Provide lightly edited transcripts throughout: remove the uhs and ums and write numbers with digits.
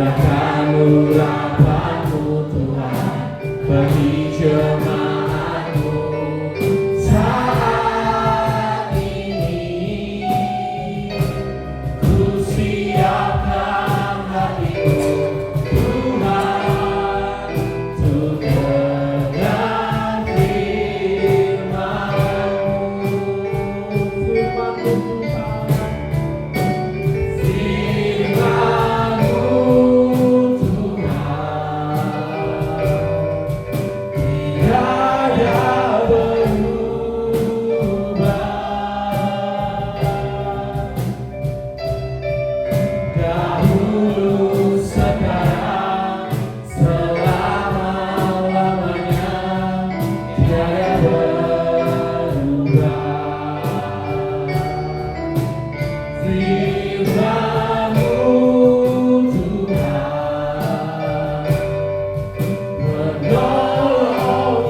Curahkan urapan-Mu Tuhan bagi jemaat-Mu saat ini. Ku siapkan hatiku Tuhan untuk dengar firman-Mu. Firman-Mu dahulu, sekarang, selama-lamanya tiada berubah. Firman-Mu Tuhan penolong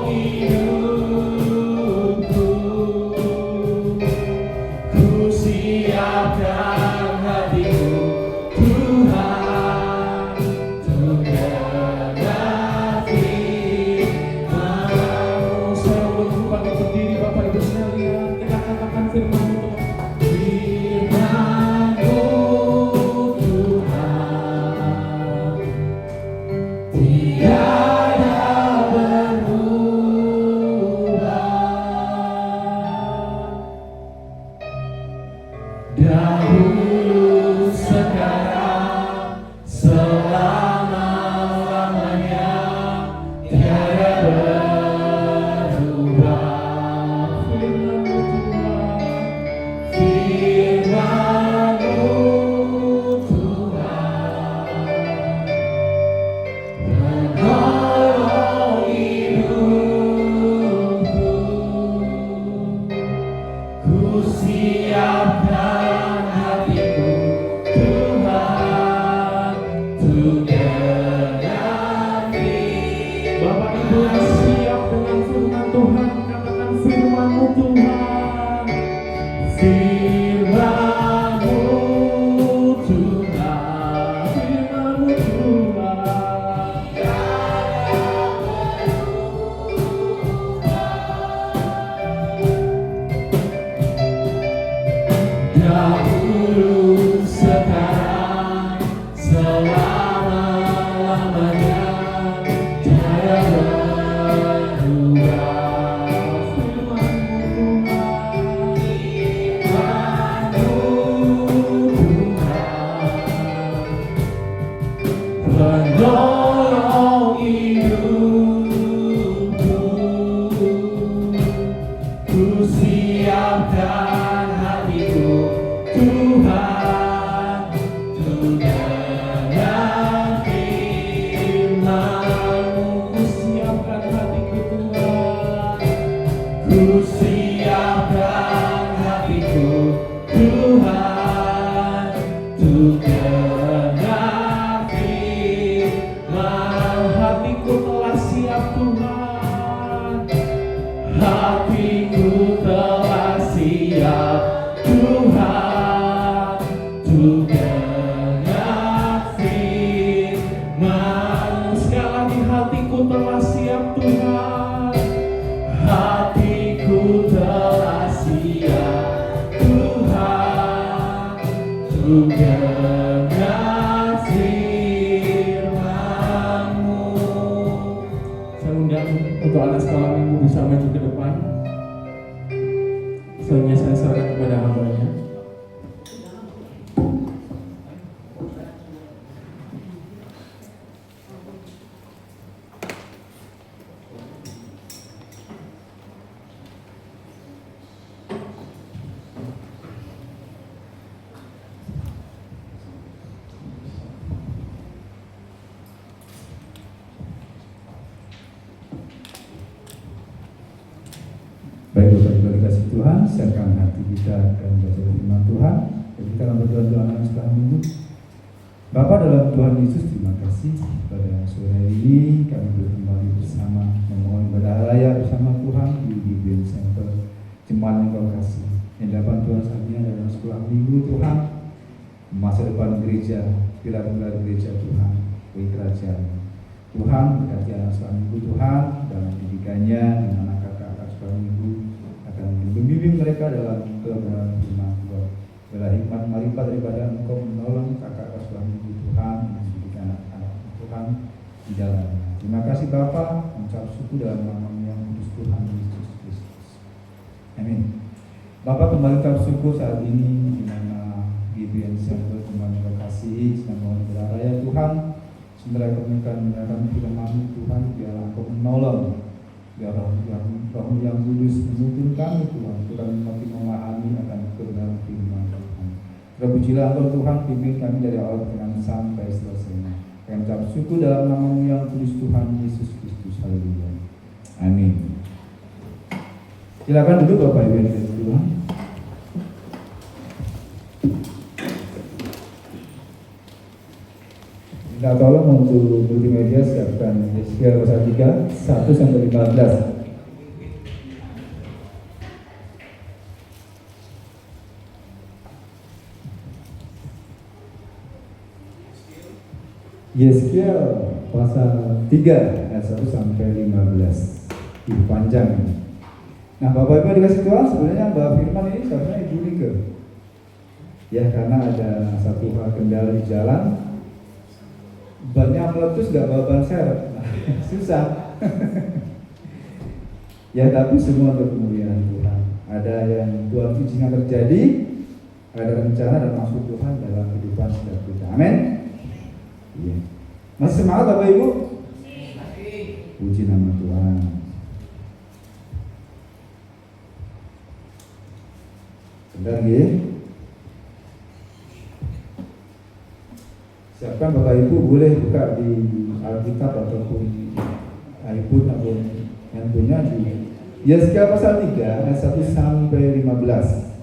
hidupku. Ku siapkan hatiku Tuhan untuk dengar firman-Mu. Saya berjumpa berdiri Bapak Ibu sekalian, kita katakan firman-Mu Tuhan. Tiada berubah. Dahulu, sekarang, selama-lamanya tiada berubah. Firman-Mu Tuhan penolong hidupku. Ku siapkan hatiku Tuhan untuk dengar firman-Mu. Bapak Ibu yang siap dengan firman Tuhan, katakan firman-Mu Tuhan. Firman-Mu Tuhan. Firman-Mu Tuhan. Dahulu, sekarang, selama-lamanya tiada berubah. Firman-Mu Tuhan. Firman-Mu Tuhan penolong hidupku. Ku siapkan hatiku Tuhan untuk dengar firman-Mu. Ku siapkan hatiku Tuhan. Ku siapkan hatiku Tuhan untuk dengar firman. Hatiku telah siap Tuhan. Hatiku telah siap Tuhan untuk dengar firman-Mu. Sekali lagi, hatiku telah siap Tuhan. Hatiku telah siap Tuhan untuk dengar Tuhan, siapkan hati kita dan belajar firman Tuhan. Dan kita akan berdoa setelah minggu. Bapa dalam Tuhan Yesus, terima kasih pada sore ini kami kembali bersama memohon ibadah raya bersama Tuhan di GBN Center Jemaat yang Kau kasih. Yang dapat Tuhan saatnya dalam sekolah minggu Tuhan, masa depan gereja, pilar-pilar gereja Tuhan, bagi kerajaan Tuhan, berkati anak sekolah minggu Tuhan dalam didikannya dengan anak kakak sekolah minggu, akan membimbing mereka dalam kebenaran firman Tuhan. Bila hikmat marifat daripada Engkau menolong kakak sekolah minggu Tuhan, mendidik anak-anak Tuhan di dalamnya. Terima kasih Bapa, mengucap syukur dalam nama yang kudus Tuhan Yesus Kristus. Amin. Bapak kembali ucap syukur saat ini di mana GBN Center kembali berkasih sedang mohon beraya Tuhan. Sementara kami akan mendengarkan firman Tuhan, biarlah Engkau menolong, biar roh yang kudus menuntun kami Tuhan, untuk kami makin memahami akan kebenaran firman Tuhan. Terpujilah Engkau Tuhan, pimpin kami dari awal pertengahan sampai selesainya. Kami ucap syukur dalam nama-Mu yang kudus Tuhan Yesus Kristus. Haleluya. Amin. Silakan duduk Bapak Ibu yang dikasihi Tuhan. Minta tolong untuk multimedia siapkan Yeskiel pasal 3 1 sampai 15. Yeskiel pasal 3 ayat 1 sampai 15. Ini panjang. Nah, Bapak Ibu dikasih Tuhan, sebenarnya Mbak Firman ini sebenarnya Ibu Nike. Ya, karena ada satu hal kendala di jalan. Bannya meletus gak bawa seret, nah, susah. Ya, tapi semua untuk kemuliaan Tuhan. Ada yang Tuhan izinkan terjadi, ada rencana dan maksud Tuhan dalam kehidupan setiap kita. Amin. Iya. Masih semangat Bapak Ibu? Puji nama Tuhan. Bentar ya. Siapkan Bapak Ibu boleh buka di Alkitab ataupun iPhone atau handphonenya di Yeskiel pasal 3 ayat 1 sampai 15.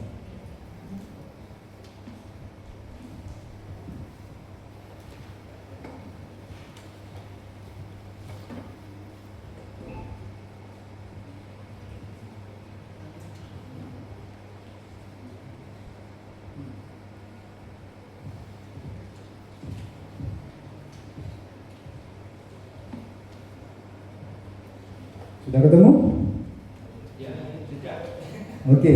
Sudah ketemu? Ya, sudah. Oke,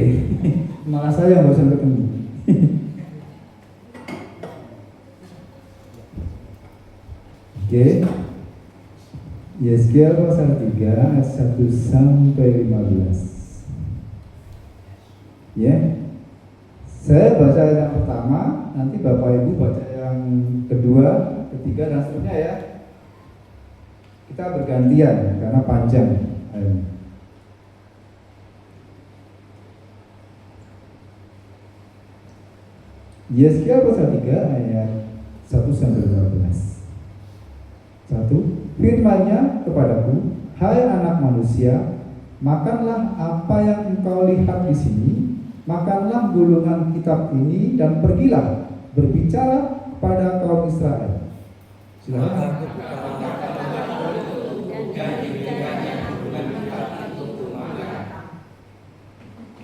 malah saya yang barusan ketemu. Oke. Yeskiel pasal 3 ayat 1 sampai 15. Ya. Saya baca yang pertama, nanti Bapak Ibu baca yang kedua, ketiga dan seterusnya ya. Kita bergantian karena panjang. Yeskiel pasal 3 ayat 1 sampai 15. 1. Firman-Nya kepadaku, hai anak manusia, makanlah apa yang engkau lihat di sini, makanlah gulungan kitab ini dan pergilah berbicara kepada kaum Israel. Silakan.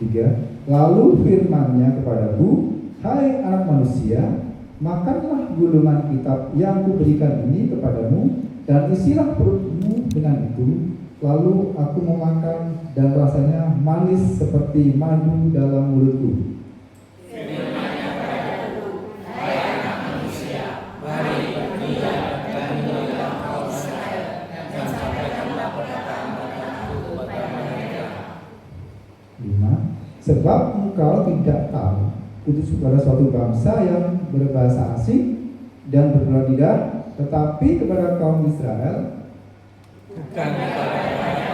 Tiga. Lalu firman-Nya kepadaku, hai anak manusia, makanlah gulungan kitab yang kuberikan ini kepadamu dan isilah perutmu dengan itu. Lalu aku memakan dan rasanya manis seperti madu dalam mulutku. Sebab engkau tidak tahu khusus kepada suatu bangsa yang berbahasa asing dan berbelah lidah, tetapi kepada kaum Israel bukan kepada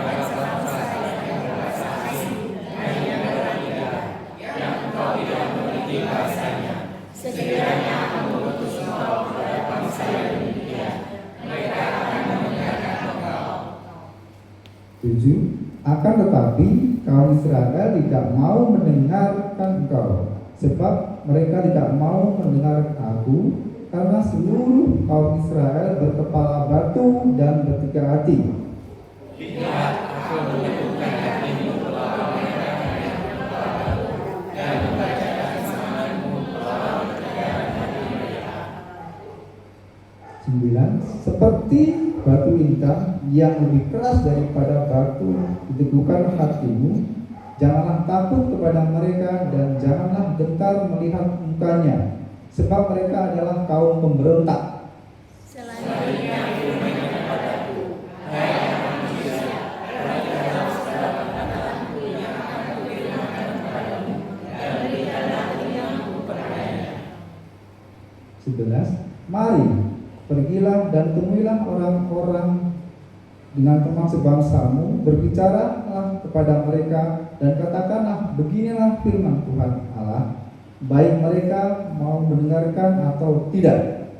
bangsa yang berbahasa asing dan yang berbelah lidah, yang engkau tidak mengerti bahasanya. Sekiranya aku mengutus engkau kepada bangsa yang demikian, mereka akan mendengarkan engkau. 7. Akan tetapi kaum Israel tidak mau mendengarkan engkau, sebab mereka tidak mau mendengar aku, karena seluruh kaum Israel berkepala batu dan bertiga hati. Lihat, aku menentukan hatimu melawan mereka yang berkepala batu, dan membacakan seranganmu melawan mereka hati mereka. 9. Seperti batu intan yang lebih keras daripada batu diteguhkan hatimu, janganlah takut kepada mereka dan janganlah gentar melihat mukanya, sebab mereka adalah kaum pemberontak. Selanjutnya firman-Nya kepadaku, hai anak manusia, perhatikanlah segala kata-kataku yang akan kufirmankan kepadamu, dan berikanlah telingangmu kepadanya. 11. Mari, pergilah dan temuilah orang-orang dengan teman sebangsamu, berbicaralah kepada mereka dan katakanlah, beginilah firman Tuhan Allah, baik mereka mau mendengarkan atau tidak.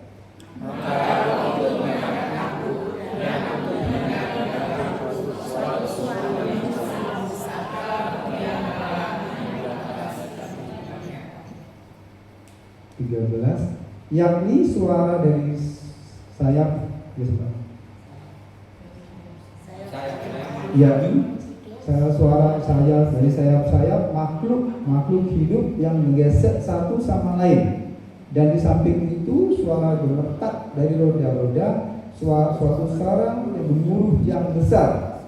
Maka aku itu mengangkat aku, dan aku mendengarkan kataku, suatu suara yang besar, yang malam yang atas semuanya. 13. Yakni suara dari sayap, yakni suara sayap dari sayap-sayap makhluk hidup yang menggesek satu sama lain, dan di samping itu suara gemetak dari roda-roda, suatu sarang yang gemuruh yang besar.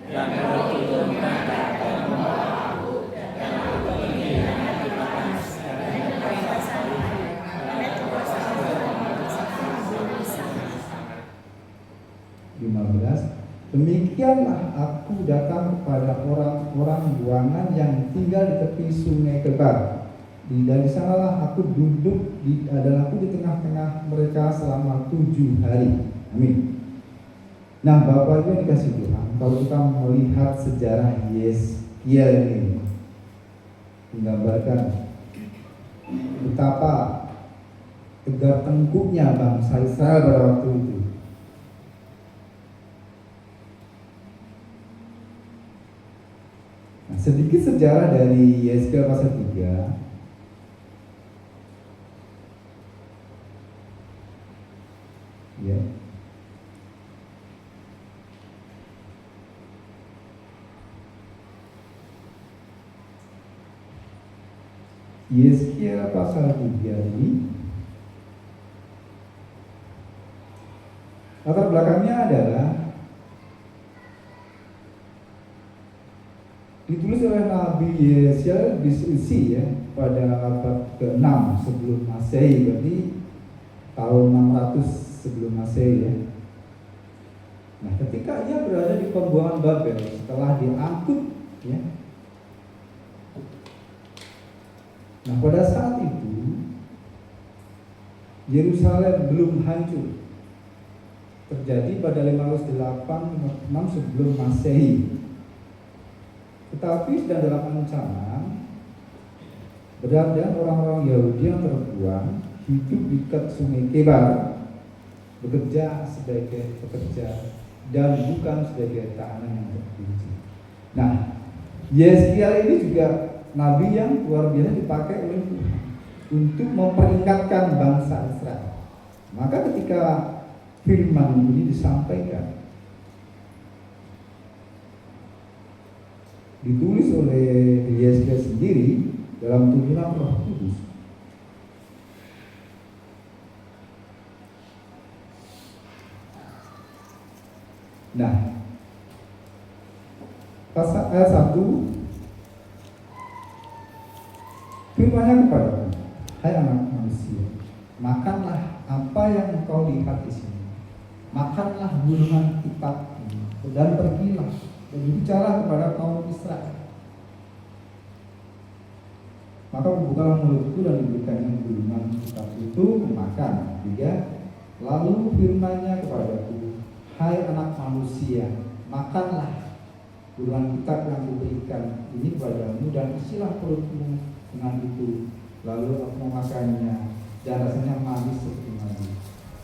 Dan roh itu mengangkat dan membawa aku, dan aku pergi dengan api panas, dan kekuasaan dan kekuasaan bersama-sama. 15. Demikianlah aku datang kepada orang-orang buangan yang tinggal di tepi sungai Kebar. Dan di sanalah aku duduk dan aku di tengah-tengah mereka selama 7 hari. Amin. Nah, Bapak Ibu yang dikasih Tuhan, kalau kita melihat sejarah Yeskiel ini menggambarkan betapa tegar tengkuknya bangsa Israel pada waktu itu. Nah, sedikit sejarah dari Yeskiel pasal 3. Ya. Yeskiel pasal 3 ini latar belakangnya adalah ditulis oleh Nabi Yeskiel di Susi ya, pada abad ke-6 sebelum Masehi, berarti tahun 600 sebelum Masehi ya. Nah, ketika ia berada di pembuangan Babel setelah diangkut ya. Nah, pada saat itu Yerusalem belum hancur. Terjadi pada 586 sebelum Masehi. Tetapi sedang dalam ancaman beradaan orang-orang Yahudi yang terbuang hidup di dekat sungai Kebar, bekerja sebagai pekerja dan bukan sebagai tahanan yang terkunci. Nah, Yeskiel ini juga nabi yang luar biasa dipakai oleh Tuhan untuk memperingatkan bangsa Israel. Maka ketika firman ini disampaikan, ditulis oleh Yeskiel sendiri dalam tuntunan Roh Kudus. Nah, pasal ayat 1, firman-Nya kepadaku, hai anak manusia, makanlah apa yang engkau lihat di sini, makanlah gulungan kitab ini, dan pergilah dan bicara kepada kaum Israel. Maka bukalah mulutku dan diberikannya gulungan kitab itu kemakan. 3. Lalu firman-Nya kepadaku, hai anak manusia, makanlah gulungan kitab yang diberikan ini kepadamu dan isilah perutmu dengan itu. Lalu aku memakannya dan rasanya manis seperti madu.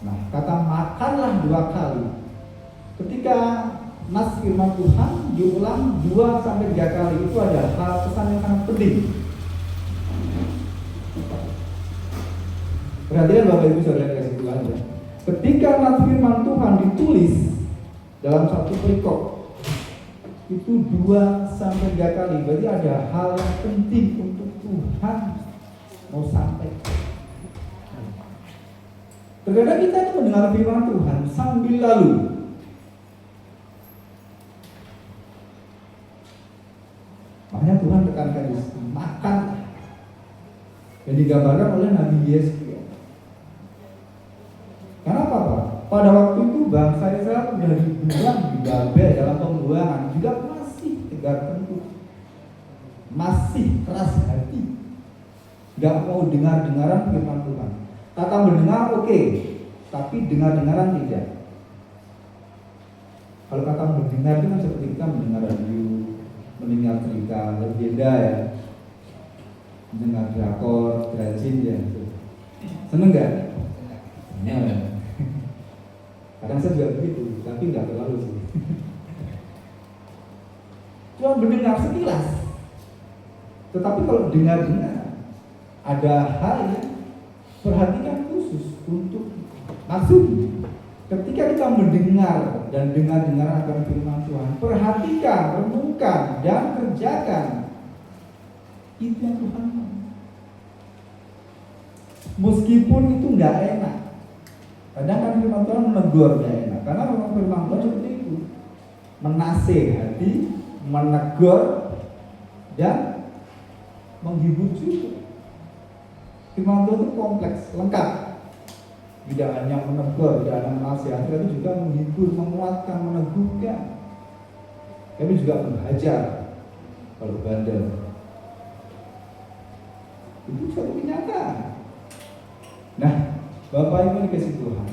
Nah, kata makanlah 2 kali. Ketika nas firman Tuhan diulang 2-3 kali, itu ada hal pesan yang sangat penting. Perhatian Bapak Ibu Saudara kasih Tuhan ya. Ketika firman Tuhan ditulis dalam satu perikop itu 2-3 kali, berarti ada hal yang penting untuk Tuhan mau sampaikan. Terkadang kita itu mendengar firman Tuhan sambil lalu. Makanya Tuhan tekankan di sini, makan yang digambarkan oleh Nabi Yeskiel. Kenapa Pak? Pada waktu itu bangsa Israel sudah dibuang di Babel dalam pembuangan, juga masih tegar tengkuk, masih keras hati, nggak mau dengar-dengaran firman Tuhan. Kata mendengar oke, tapi dengar-dengaran tidak. Kalau kata mendengar itu kan seperti kita mendengar radio, mendengar cerita legenda ya, mendengar drakor, drajin ya. Seneng nggak? Ya. Kadang saya juga begitu, tapi nggak terlalu sih. Cuma mendengar sekilas. Tetapi kalau dengar-dengar, ada hal yang perhatikan khusus untuk maksud. Ketika kita mendengar dan dengar-dengar akan firman Tuhan, perhatikan, renungkan, dan kerjakan. Itu yang Tuhan mau. Meskipun itu nggak enak. Kadang kan firman Tuhan menegur nggak enak, karena memang firman Tuhan seperti itu, menasehati, menegur, dan menghibur juga. Firman Tuhan itu kompleks, lengkap. Tidak hanya menegur, tidak hanya menasihati, tapi juga menghibur, menguatkan, meneguhkan. Kami juga menghajar kalau bandel. Itu suatu kenyataan. Nah, Bapak Ibu dikasih Tuhan,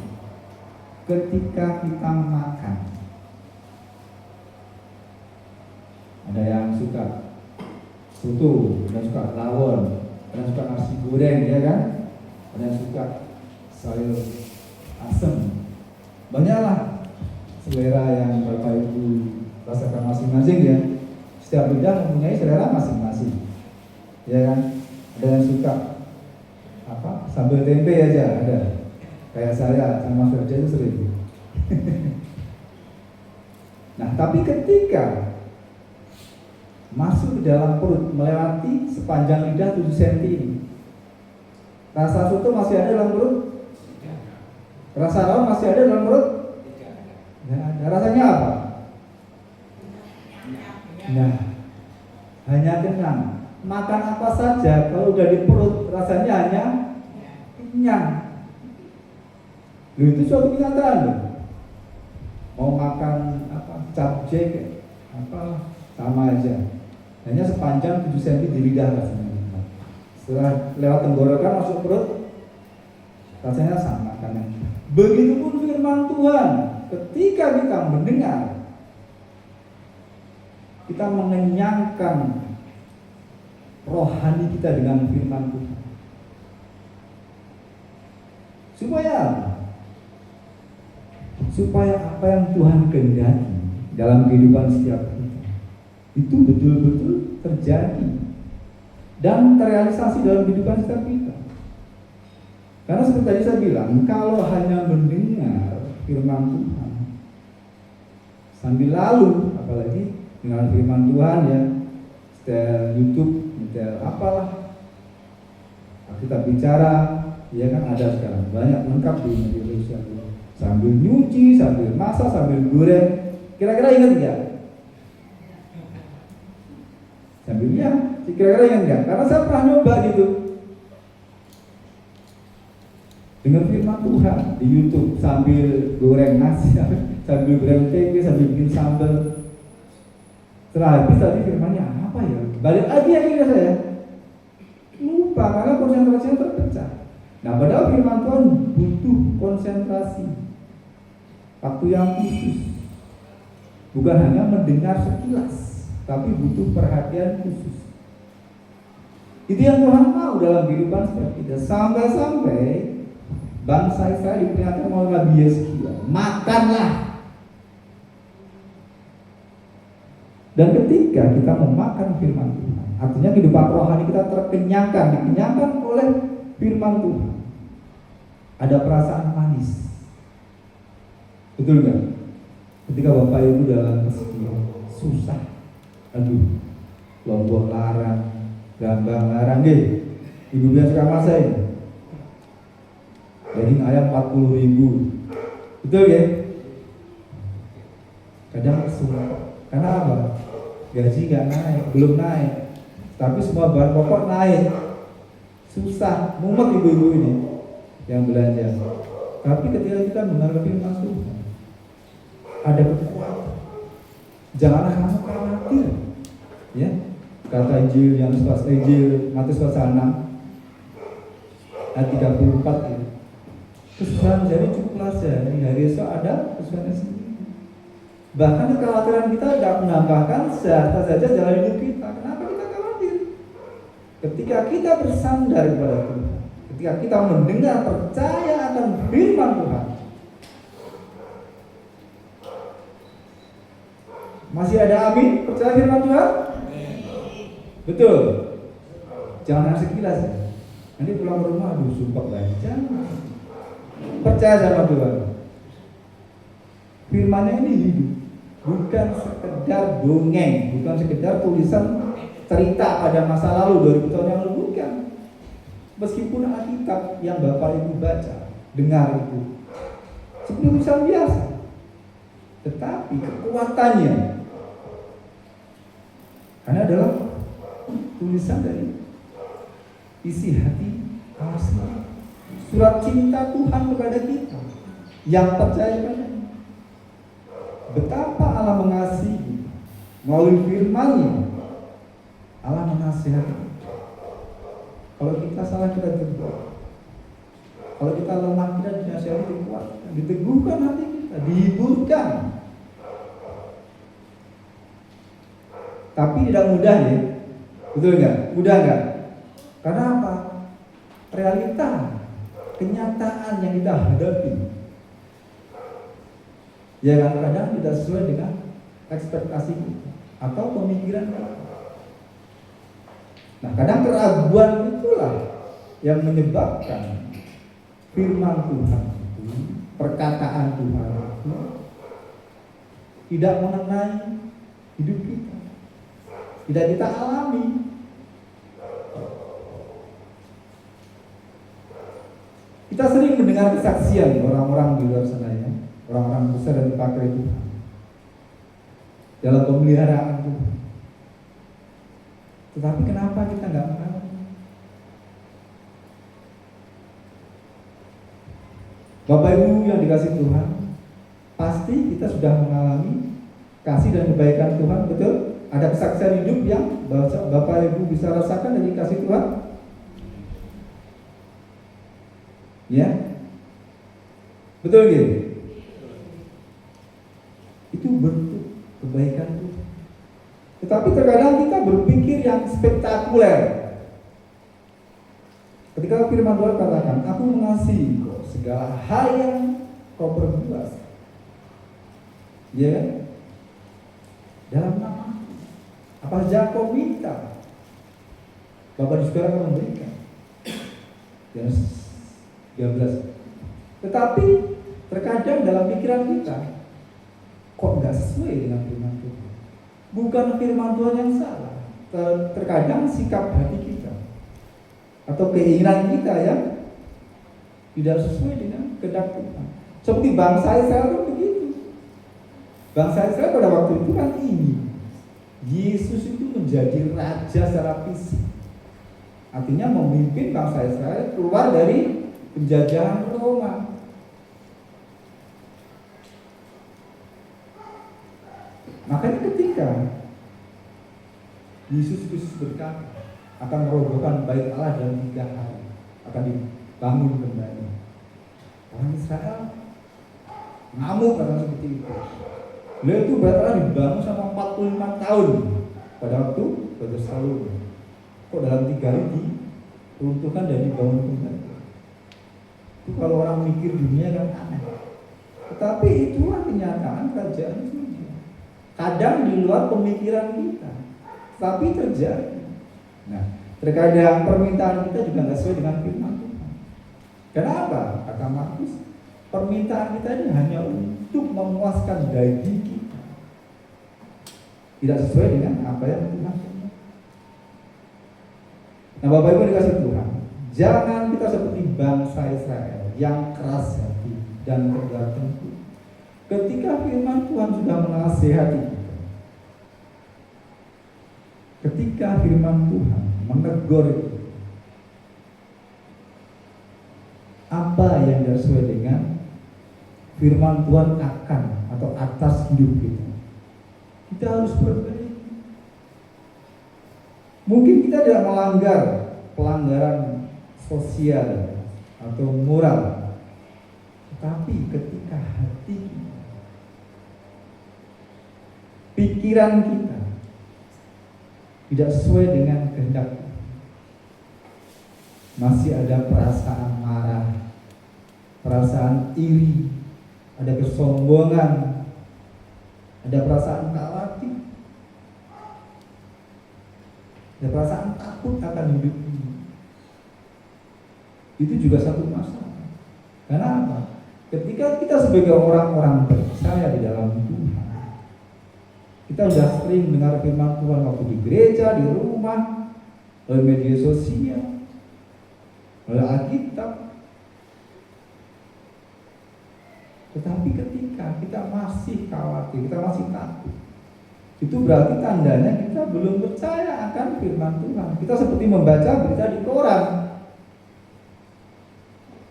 ketika kita makan, ada yang suka soto, ada yang suka rawon, ada yang suka nasi goreng, ya kan? Ada yang suka sayur asem. Banyaklah selera yang Bapak Ibu rasakan masing-masing ya. Setiap lidah mempunyai selera masing-masing, ya kan? Ada yang suka sambal tempe aja ada. Kayak saya sama Ferja itu sering. Nah, tapi ketika masuk ke dalam perut melewati sepanjang lidah 7 cm ini, rasa soto masih ada dalam perut? Rasa rawon masih ada dalam perut? Nah, rasanya apa? Nah, hanya kenyang. Makan apa saja kalau udah di perut rasanya hanya kenyang. Loh, itu suatu kenyataan loh. Mau makan capcay sama aja. Hanya sepanjang 7 cm di lidah rasanya. Setelah lewat tenggorokan masuk perut rasanya sama kan. Begitupun firman Tuhan. Ketika kita mendengar, kita mengenyangkan rohani kita dengan firman Tuhan. Supaya apa yang Tuhan kehendaki dalam kehidupan setiap kita itu betul-betul terjadi dan terrealisasi dalam kehidupan setiap kita. Karena seperti tadi saya bilang, kalau hanya mendengar firman Tuhan sambil lalu, apalagi dengan firman Tuhan ya, setel YouTube, setel apalah, kita bicara, ya kan ada sekarang banyak lengkap di media sosial. Sambil nyuci, sambil masak, sambil goreng. Kira-kira ingat nggak? Sambil ya, kira-kira ingat nggak? Karena saya pernah nyoba gitu. Dengar firman Tuhan di YouTube sambil goreng nasi, sambil goreng tempe, sambil bikin sambal. Setelah habis tadi firmannya apa ya? Balik lagi akhirnya saya lupa karena konsentrasinya terpecah. Nah, padahal firman Tuhan butuh konsentrasi, waktu yang khusus, bukan hanya mendengar sekilas, tapi butuh perhatian khusus. Itu yang Tuhan mau dalam kehidupan setiap kita. Sampai-sampai bangsa Israel diperingatkan oleh Nabi Yeskiel, makanlah. Dan ketika kita memakan firman Tuhan, artinya kehidupan rohani kita dikenyangkan oleh firman Tuhan. Ada perasaan manis. Betul nggak? Ketika Bapak Ibu dalam kesepian, susah, aduh, Lombok larang, Gambang larang deh. Ibu biasa kamar saya, daging ayam 40.000, betul ya? Kadang susah. Karena apa? Gaji nggak naik, belum naik, tapi semua bahan pokok naik. Susah, mumet ibu-ibu ini yang belanja. Tapi ketika kita mendengar firman Tuhan, ada kekuatan. Janganlah kamu khawatir, ya. Kata Injil yang Injil Matius pasal 6 ayat 34 ya. Kesusahan jadi cukuplah saja, di hari esok ada kesusahan sendiri. Bahkan kekhawatiran kita tidak menambahkan seharta saja jalan hidup kita. Kenapa kita khawatir? Ketika kita bersandar kepada Tuhan, ketika kita mendengar, percaya akan firman Tuhan, masih ada amin? Percaya firman Tuhan? Betul. Jangan hanya sekilas ya. Nanti pulang ke rumah, aduh sumpah baca. Percaya sama Tuhan. Firman-Nya ini hidup, bukan sekedar dongeng, bukan sekedar tulisan cerita pada masa lalu 2000 tahun yang lalu, bukan. Meskipun Alkitab yang Bapak Ibu baca, dengar itu seperti tulisan biasa, tetapi kekuatannya karena adalah tulisan dari isi hati Allah sendiri. Surat cinta Tuhan kepada kita yang percaya padanya. Betapa Allah mengasihi melalui firman-Nya. Allah menasihati. Kalau kita salah kita tegur. Kalau kita lemah kita dinasihati, dikuatkan, diteguhkan hati kita, dihiburkan. Tapi tidak mudah ya. Betul enggak? Mudah enggak? Karena apa? Realita, kenyataan yang kita hadapi, ya kadang-kadang tidak sesuai dengan ekspektasi kita atau pemikiran kita. Nah, kadang keraguan itulah yang menyebabkan firman Tuhan itu, perkataan Tuhan itu tidak mengenai hidup kita, tidak kita alami. Kita sering mendengar kesaksian orang-orang di luar sana ya, orang-orang besar dan dipakai Tuhan dalam pemeliharaan Tuhan. Tetapi kenapa kita nggak mengalami? Bapak Ibu yang dikasih Tuhan, pasti kita sudah mengalami kasih dan kebaikan Tuhan, betul? Ada kesaksian hidup yang Bapak Ibu bisa rasakan dari kasih Tuhan? Ya, betul gitu. Itu bentuk kebaikan Tuhan. Tetapi terkadang kita berpikir yang spektakuler. Ketika firman Tuhan katakan, aku mengasihi kau segala hal yang kau perbuat, ya kan? Dalam nama apa saja kau minta, Bapa di surga akan memberikan. Yohanes 13. Tetapi terkadang dalam pikiran kita kok nggak sesuai dengan firman Tuhan. Bukan firman Tuhan yang salah. Terkadang sikap hati kita atau keinginan kita yang tidak sesuai dengan kehendak Tuhan. Seperti bangsa Israel kan begitu. Bangsa Israel pada waktu itu kan ini Yesus itu menjadi raja secara fisik. Artinya memimpin bangsa Israel keluar dari penjajahan Roma. Makanya ketika Yesus Kristus berkata akan merobohkan bait Allah dalam 3 hari, akan dibangun kembali, orang Israel ngamuk karena seperti itu. Beliau itu bait Allah dibangun sama 45 tahun pada waktu Raja Salomo. Kok dalam 3 hari diruntuhkan dan dibangun kembali? Itu kalau orang mikir dunia kan aneh. Tetapi itulah kenyataan kerajaan dunia. kadang di luar pemikiran kita, tapi terjadi. Nah, terkadang permintaan kita juga nggak sesuai dengan firman Tuhan. Kenapa? Kata Markus, permintaan kita ini hanya untuk memuaskan daging kita, tidak sesuai dengan apa yang Tuhan mau. Nah, Bapak Ibu dikasih Tuhan, jangan kita seperti bangsa Israel yang keras hati dan tegar tengkuk. Ketika firman Tuhan sudah menasihati kita, ketika firman Tuhan menegur kita, apa yang tidak sesuai dengan firman Tuhan akan atau atas hidup kita, kita harus perbaiki. Mungkin kita tidak melanggar pelanggaran sosial atau moral, tetapi ketika hati kita, pikiran kita tidak sesuai dengan kehendak, masih ada perasaan marah, perasaan iri, ada kesombongan, ada perasaan khawatir, ada perasaan takut akan hidup ini, itu juga satu masalah. Karena apa? Ketika kita sebagai orang-orang percaya di dalam Tuhan, kita sudah sering dengar firman Tuhan waktu di gereja, di rumah, oleh media sosial, oleh Alkitab. Tetapi ketika kita masih khawatir, kita masih takut, itu berarti tandanya kita belum percaya akan firman Tuhan. Kita seperti membaca berita di koran,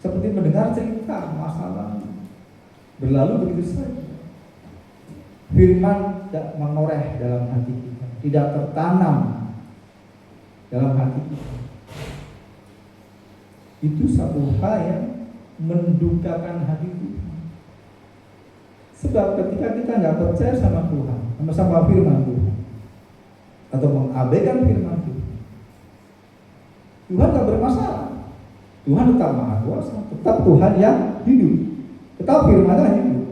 seperti mendengar cerita masa lalu, berlalu begitu saja. Firman tidak menoreh dalam hati kita, tidak tertanam dalam hati kita. Itu satu hal yang mendukakan hati Tuhan. Sebab ketika kita nggak percaya sama Tuhan, sama firman Tuhan, atau mengabaikan firman Tuhan, Tuhan nggak bermasalah. Tuhan tetap Maha Kuasa, tetap Tuhan yang hidup, tetap firman-Nya hidup.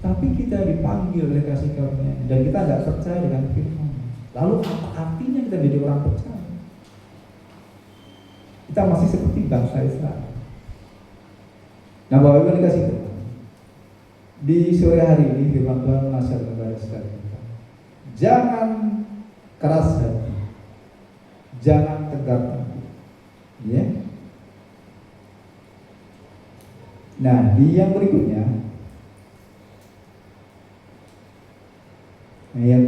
Tapi kita dipanggil oleh kasih karunia dan kita nggak percaya dengan firman. Lalu apa artinya kita menjadi orang percaya? Kita masih seperti bangsa Israel. Nah, Bapak Ibu dikasih Tuhan, di sore hari ini firman Tuhan menasihatkan kepada sekalian kita, jangan keras hati, jangan tegar tengkuk, ya. Nah, di yang berikutnya ayat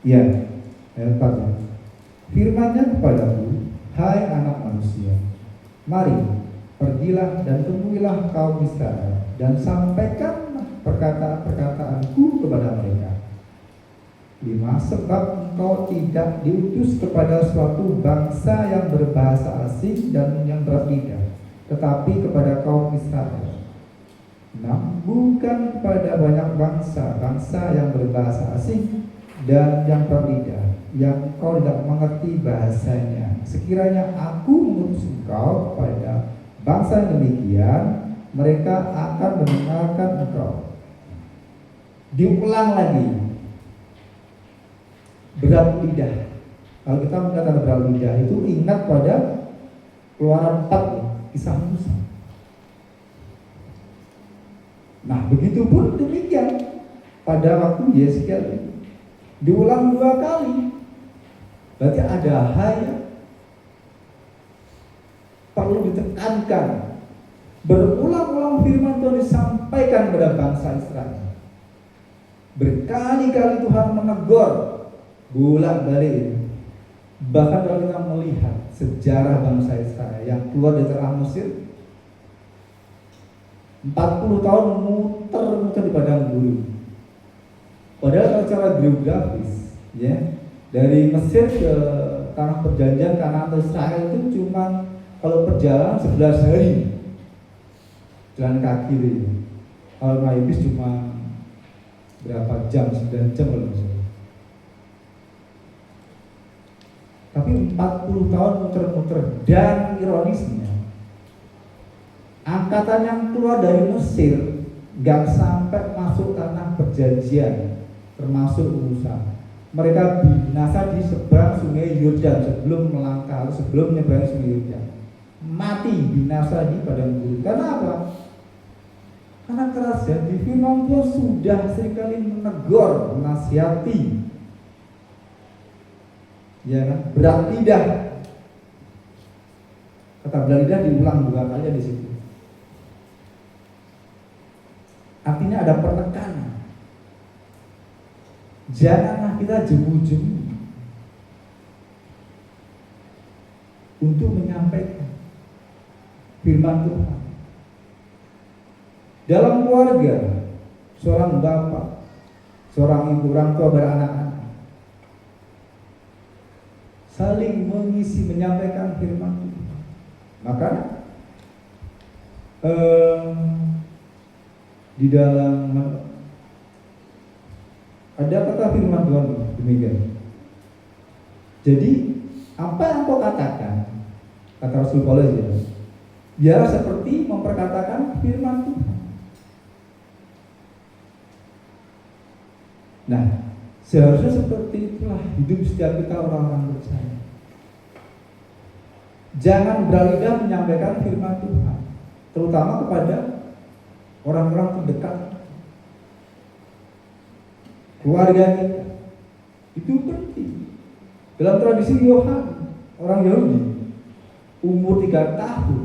4. Firman-Nya kepadaku, hai anak manusia, mari pergilah dan temuilah kaum Israel dan sampaikanlah perkataan-perkataanku kepada mereka. 5. Sebab engkau tidak diutus kepada suatu bangsa yang berbahasa asing dan yang berlidah, tetapi kepada kaum Israel. 6. Bukan kepada banyak bangsa yang berbahasa asing dan yang berlidah, yang kau tidak mengerti bahasanya. Sekiranya aku mengutus engkau kepada bangsa yang demikian, mereka akan mendengarkan engkau. Diulang lagi, berat lidah. Kalau kita mengatakan berat lidah itu ingat pada Keluaran 4, Kisah Musa. Nah, begitu pun demikian pada waktu Yeskiel diulang 2 kali. Berarti ada hal yang perlu ditekankan. Berulang-ulang firman Tuhan disampaikan kepada bangsa Israel. Berkali-kali Tuhan menegur, bolak-balik. Bahkan kalau kita melihat sejarah bangsa Israel yang keluar dari tanah Mesir, 40 tahun muter-muter di padang gurun. Padahal secara geografis, ya, dari Mesir ke tanah perjanjian Kanaan atau Israel itu cuma kalau perjalanan 11 hari jalan kaki itu. Kalau naik bis cuma berapa jam, 9 jam kalau misalnya. Tapi 40 tahun muter-muter, dan ironisnya Angkatan yang keluar dari Mesir gak sampai masuk tanah perjanjian, termasuk Musa. Mereka binasa di seberang sungai Yordan sebelum melangkah, sebelum menyeberangi sungai Yordan. Mati binasa di padang gurun. Karena apa? Karena keras ya. Di firman Tuhan sudah seringkali menegur, menasihati, ya kan? Berat lidah. Kata berat lidah diulang 2 kali di situ. Artinya ada penekanan. Janganlah kita jemu-jemu untuk menyampaikan firman Tuhan. Dalam keluarga, seorang bapak, seorang ibu, orang tua beranak-anak saling mengisi menyampaikan firman Tuhan. Maka di dalam ada kata firman Tuhan demikian. Jadi apa yang kau katakan, kata Rasul Paulus ya, biar seperti memperkatakan firman Tuhan. Nah, seharusnya seperti itulah hidup setiap kita orang-orang percaya. Jangan berlidah menyampaikan firman Tuhan, terutama kepada orang-orang terdekat, keluarga kita. Itu penting. Dalam tradisi Yohanes, orang Yahudi umur 3 tahun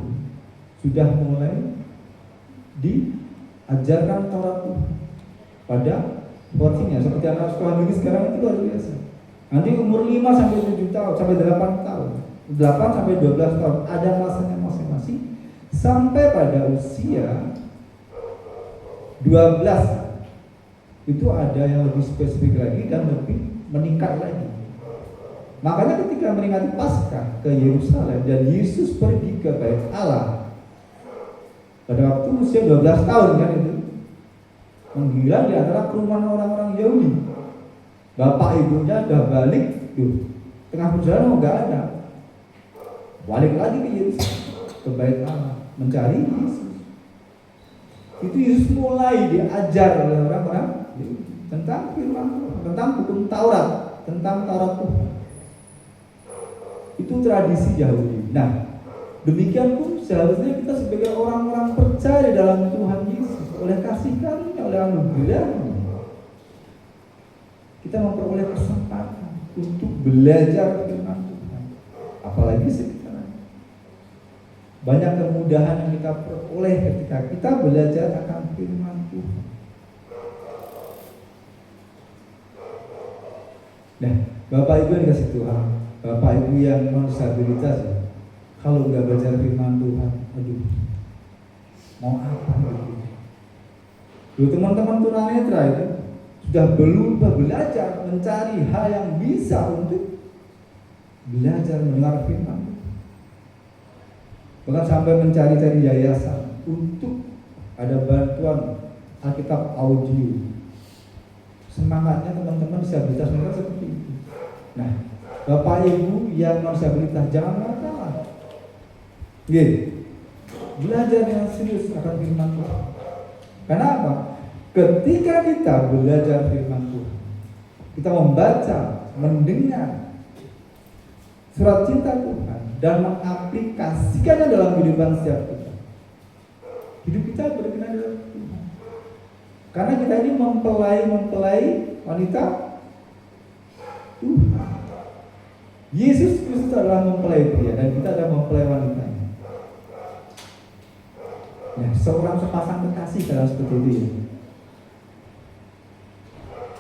sudah mulai diajarkan Taurat Tuhan pada porsinya. Seperti anak sekolah minggu sekarang itu luar biasa. Nanti umur 5 sampai 7 tahun, sampai 8 tahun, 8 sampai 12 tahun ada masanya masing-masing, sampai pada usia 12 itu ada yang lebih spesifik lagi dan lebih meningkat lagi. Makanya ketika meringati Paskah ke Yerusalem dan Yesus pergi ke Bait Allah pada waktu usia 12 tahun kan itu, menghilang di antara kerumunan orang-orang Yahudi. Bapak ibunya udah balik, tengah perjalanan nggak ada, balik lagi ke Yerusalem, ke Bait Allah mencari Yesus. Itu Yesus mulai diajar oleh orang-orang tentang firman Tuhan, tentang hukum Taurat, tentang Taurat Tuhan. Itu tradisi Yahudi. Nah, demikian pun seharusnya kita sebagai orang-orang percaya dalam Tuhan Yesus, oleh kasih karunia, oleh anugerah-Nya, kita memperoleh kesempatan untuk belajar firman Tuhan. Apalagi sekarang banyak kemudahan yang kita peroleh ketika kita belajar akan firman Tuhan. Nah, Bapak Ibu yang dikasih Tuhan, Bapak Ibu yang non disabilitas ya, kalau nggak belajar firman Tuhan, aduh, mau apa gitu? Teman-teman tunanetra itu sudah belajar mencari hal yang bisa untuk belajar mendengar firman Tuhan. Bahkan sampai mencari-cari yayasan untuk ada bantuan Alkitab audio. Semangatnya teman-teman disabilitas mereka seperti itu. Nah, Bapak Ibu yang non disabilitas jangan marah. Belajar yang serius akan firman Tuhan. Karena apa? Ketika kita belajar firman Tuhan, kita membaca, mendengar surat cinta Tuhan dan mengaplikasikannya dalam kehidupan setiap kita, hidup kita berkenan dengan Tuhan. Karena kita ini mempelai wanita Tuhan. Yesus Kristus adalah mempelai pria dan kita adalah mempelai wanitanya. Ya, seorang sepasang kekasih dalam seperti itu ya,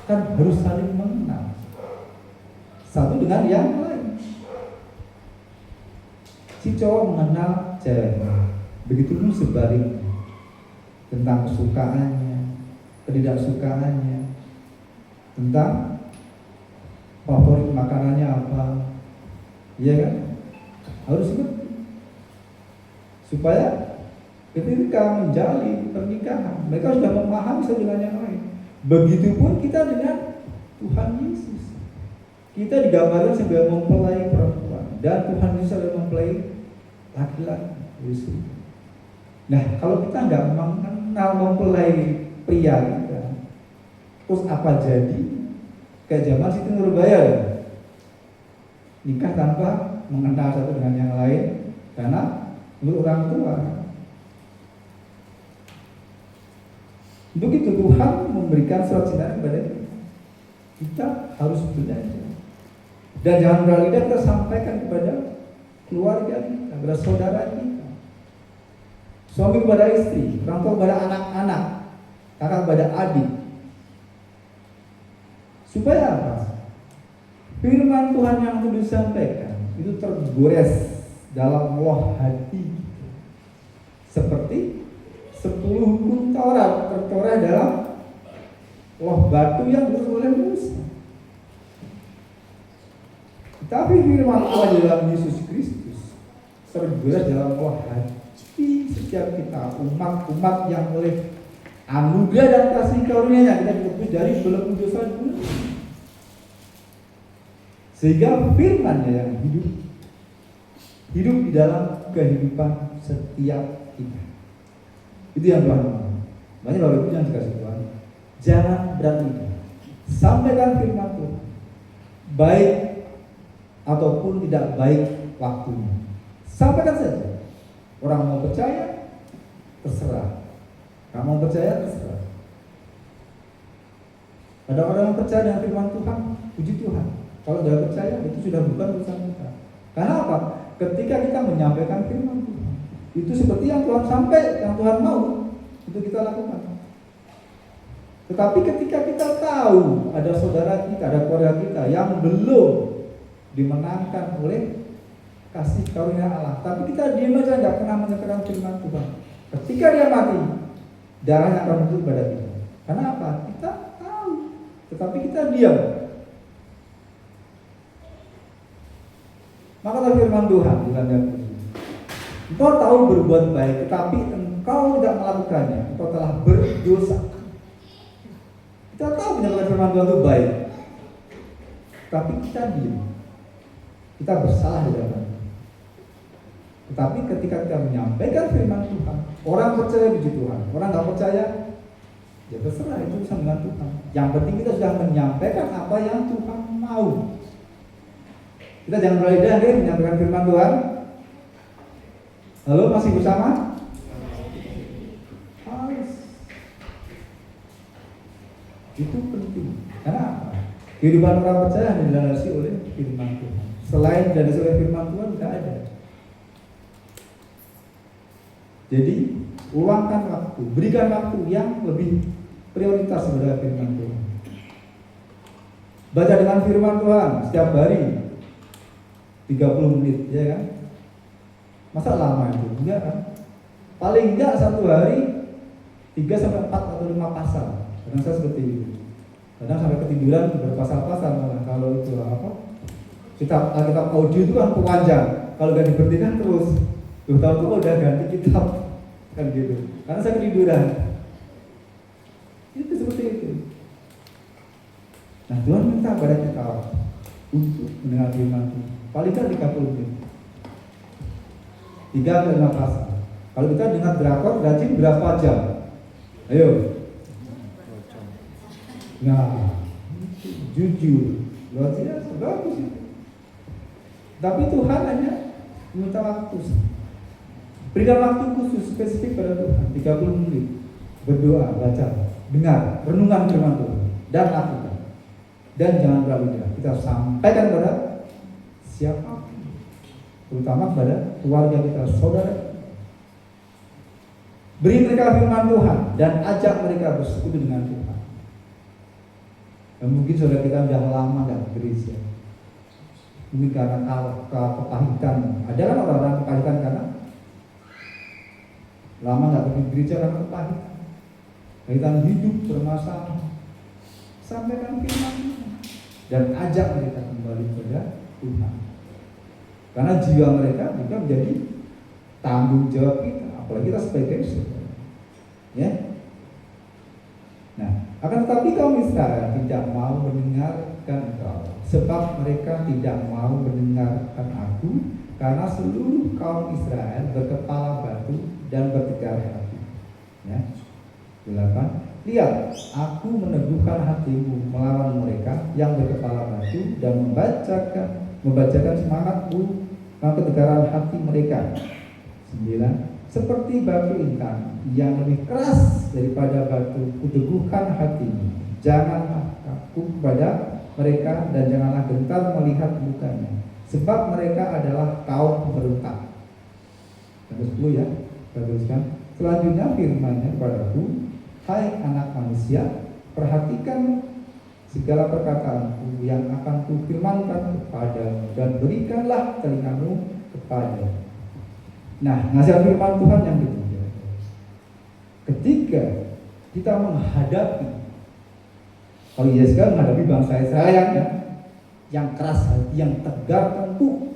kan harus saling mengenal satu dengan yang lain. Si cowok mengenal ceweknya, begitu pun sebaliknya, tentang kesukaannya, ketidaksukaannya, tentang favorit makanannya apa, iya kan? Harus ngerti supaya ketika menjalin pernikahan mereka sudah memahami satu dengan yang lain. Begitupun kita dengan Tuhan Yesus. Kita digambarkan sebagai mempelai perempuan dan Tuhan Yesus adalah mempelai laki-laki. Yesus. Nah, kalau kita nggak mengenal mempelai pria kita, terus apa jadi? Kayak zaman Siti Nurbaya, nikah tanpa mengenal satu dengan yang lain, karena menurut orang tua. Untuk itu Tuhan memberikan surat cinta kepada kita. Kita harus belajar. Dan jangan beralih kita sampaikan kepada keluarga kita, kepada saudara kita. Suami kepada istri, orang tua kepada anak-anak, kakak kepada adik. Supaya apa? Firman Tuhan yang sudah disampaikan itu tergores dalam loh hati, seperti 10 hukum Taurat tertoreh dalam loh batu yang ditulis oleh Musa. Tapi firman Allah dalam Yesus Kristus tergores dalam loh hati setiap kita, umat-umat yang oleh anugerah dan kasih karunia-Nya kita ditebus dari belenggu dosa dunia. Sehingga firman-Nya yang hidup di dalam kehidupan setiap kita. Itu yang Tuhan mau. Makanya Bapak Ibu yang dikasih Tuhan, jangan berani sampaikan firman Tuhan, baik ataupun tidak baik waktunya. Sampaikan saja. Orang mau percaya, terserah. Kamu mau percaya, terserah. Ada orang yang percaya dengan firman Tuhan, puji Tuhan. Kalau tidak percaya, itu sudah bukan urusan kita. Karena apa? Ketika kita menyampaikan firman Tuhan, itu seperti yang Tuhan sampai, yang Tuhan mau, itu kita lakukan. Tetapi ketika kita tahu ada saudara kita, ada keluarga kita yang belum dimenangkan oleh kasih karunia Allah, tapi kita diam aja, tidak pernah menyampaikan firman Tuhan. Ketika dia mati, darahnya akan menuntut pada kita. Karena apa? Kita tahu, tetapi kita diam. Maka firman Tuhan di dalam engkau tahu berbuat baik, tetapi engkau tidak melakukannya, engkau telah berdosa. Kita tahu menyampaikan firman Tuhan itu baik, tapi kita diam. Kita bersalah di dalam. Tetapi ketika kita menyampaikan firman Tuhan, orang percaya puji Tuhan, orang nggak percaya, ya terserah, itu urusan dengan Tuhan. Yang penting kita sudah menyampaikan apa yang Tuhan mau. Kita jangan berlidah deh menyampaikan firman Tuhan. Halo, masih bersama? Harus. Itu penting. Karena apa? Kehidupan orang percaya dilandasi oleh firman Tuhan. Selain dilandasi oleh firman Tuhan, tidak ada. Jadi, luangkan waktu, berikan waktu yang lebih prioritas kepada firman Tuhan. Baca dengan firman Tuhan setiap hari 30 menit, ya kan? Masa lama itu? Enggak kan? Paling enggak satu hari 3-4 atau 5 pasal. Kadang saya seperti itu. Kadang sampai ketiduran berpasal-pasal malah. Kalau itu apa? Kitab audio itu kan panjang. Kalau gak diberhentikan terus, tahu-tahu udah ganti kitab kan gitu. Karena saya ketiduran. Itu seperti itu. Nah, Tuhan minta pada kita untuk mendengar firman Tuhan. Paling kan 30 menit. 3-5 pasal. Kalau kita dengar drakor rajin berapa jam? Ayo. Nah, jujur, luar biasa, bagus itu. Tapi Tuhan hanya minta waktu. Berikan waktu khusus spesifik pada Tuhan, 30 menit. Berdoa, baca, dengar, renungan firman Tuhan, dan lakukan. Dan jangan berlebihan. Kita sampaikan kepada siapa, terutama kepada keluarga kita, saudara. Beri mereka firman Tuhan dan ajak mereka bersekutu dengan Tuhan. Dan mungkin saudara kita sudah lama nggak ke gereja. Mungkin karena kepahitan. Ada kan orang-orang kepahitan karena lama nggak pergi gereja karena kepahitan. Kepahitan hidup bermasalah. Sampaikan firman Tuhan dan ajak mereka kembali kepada Tuhan. Karena jiwa mereka juga menjadi tanggung jawab kita, apalagi kita sebagai saudara. Ya. Nah, akan tetapi kaum Israel tidak mau mendengarkan engkau, sebab mereka tidak mau mendengarkan aku karena seluruh kaum Israel berkepala batu dan bertegar hati. Ya. 8. Lihat, aku meneguhkan hatimu melawan mereka yang berkepala batu dan membacakan semangatmu dan ketegaran hati mereka. 9. Seperti batu intan yang lebih keras daripada batu, kuteguhkan hatimu. Janganlah kaku kepada mereka dan janganlah gentar melihat mukanya, sebab mereka adalah kaum pemberontak. Yang 10 ya, kita teruskan. Selanjutnya firman-Nya kepadaku, hai anak manusia, perhatikan segala perkataanku yang akan kufirmankan kepadamu dan berikanlah telingamu kepada. Nah, nasihat firman Tuhan yang ketiga. Ketika kita menghadapi, kalau Yesus menghadapi bangsa Israel yang keras hati, yang tegar tengkuk,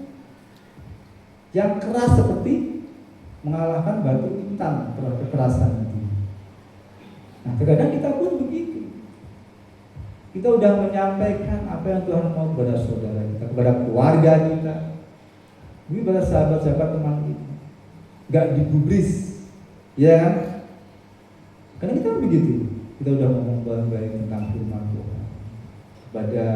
yang keras seperti mengalahkan batu intan terhadap kekerasan itu. Nah, terkadang kita pun begitu. Kita sudah menyampaikan apa yang Tuhan mau kepada saudara kita, kepada keluarga kita, kepada sahabat-sahabat teman kita. Gak digubris, ya kan? Karena kita begitu. Kita udah ngomong baik tentang firman Tuhan pada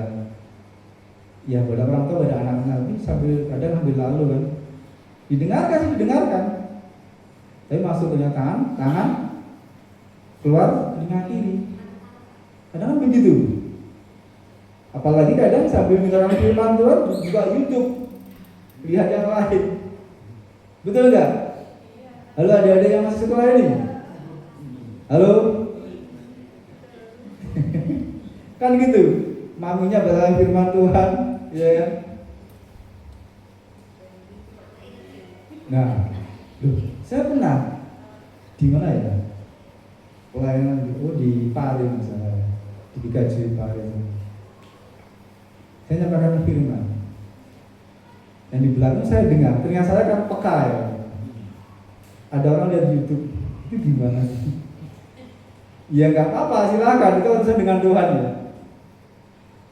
orang tua, pada anak-anak ini sambil kadang ambil lalu kan. Didengarkan. Tapi masuk ke tangan keluar telinga kiri. Kadang kan begitu. Apalagi kadang sambil mendengarkan firman Tuhan juga YouTube, lihat yang lain. Betul nggak? Halo adik-adik yang masih sekolah ini? Halo? Kan gitu, maminya baca firman Tuhan, ya kan? Nah, saya pernah di mana ya? Pelayanan di Paris misalnya, di GKJ Paris. Saya nyampaikan firman, yang di belakang saya dengar, telinga saya kan peka ya. Ada orang lihat YouTube, itu gimana sih? Ya nggak apa-apa, silakan, itu urusan dengan Tuhan ya.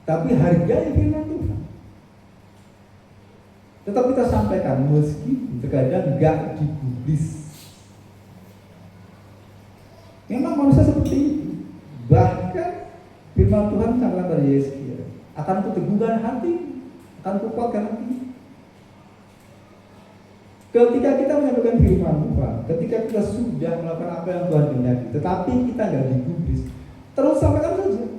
Tapi hargai firman Tuhan. Tetap kita sampaikan, meski terkadang nggak digubris. Memang manusia seperti itu. Bahkan firman Tuhan katakan pada Yesus, akan kuteguhkan hati, akan kukuatkan hati. Ketika kita menyampaikan firman Tuhan, ketika kita sudah melakukan apa yang Tuhan kehendaki, tetapi kita nggak digubris, terus sampaikan saja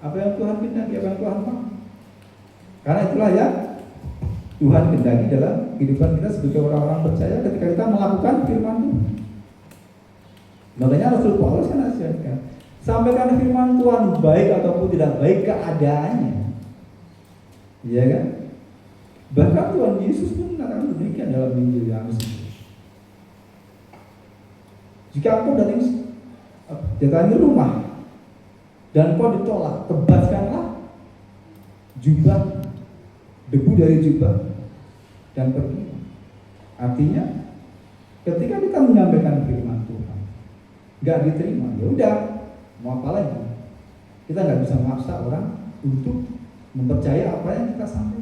apa yang Tuhan kehendaki, apa yang Tuhan mau. Karena itulah ya Tuhan kehendaki dalam kehidupan kita sebagai orang-orang percaya ketika kita melakukan firman Tuhan. Makanya Rasul Paulus kan nasihatkan, sampaikan firman Tuhan baik ataupun tidak baik keadaannya, iya kan? Bahkan Tuhan Yesus pun mengatakan demikian dalam Injil Yohanes. Jika engkau datangi rumah dan kau ditolak, tebaskanlah jubah, debu dari jubah dan pergi. Artinya, ketika kita menyampaikan firman Tuhan, nggak diterima, ya udah, mau apa lagi? Kita nggak bisa memaksa orang untuk mempercayai apa yang kita sampaikan.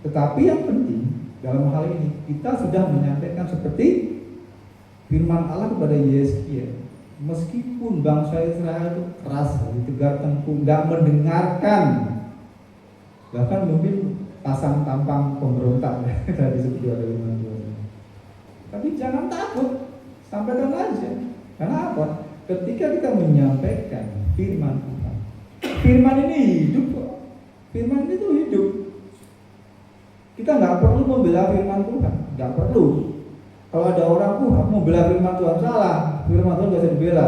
Tetapi yang penting dalam hal ini kita sudah menyampaikan seperti firman Allah kepada Yeskiel. Meskipun bangsa Israel itu keras, tegar tengkuk, nggak mendengarkan, bahkan mungkin pasang tampang pemberontak tadi seperti ada firman Tuhan. Tapi jangan takut, sampaikan aja. Karena apa? Ketika kita menyampaikan firman Tuhan, firman ini hidup kok. Firman itu hidup. Kita nggak perlu membela firman Tuhan, nggak perlu. Kalau ada orang mau membela firman Tuhan, salah. Firman Tuhan nggak bisa dibela.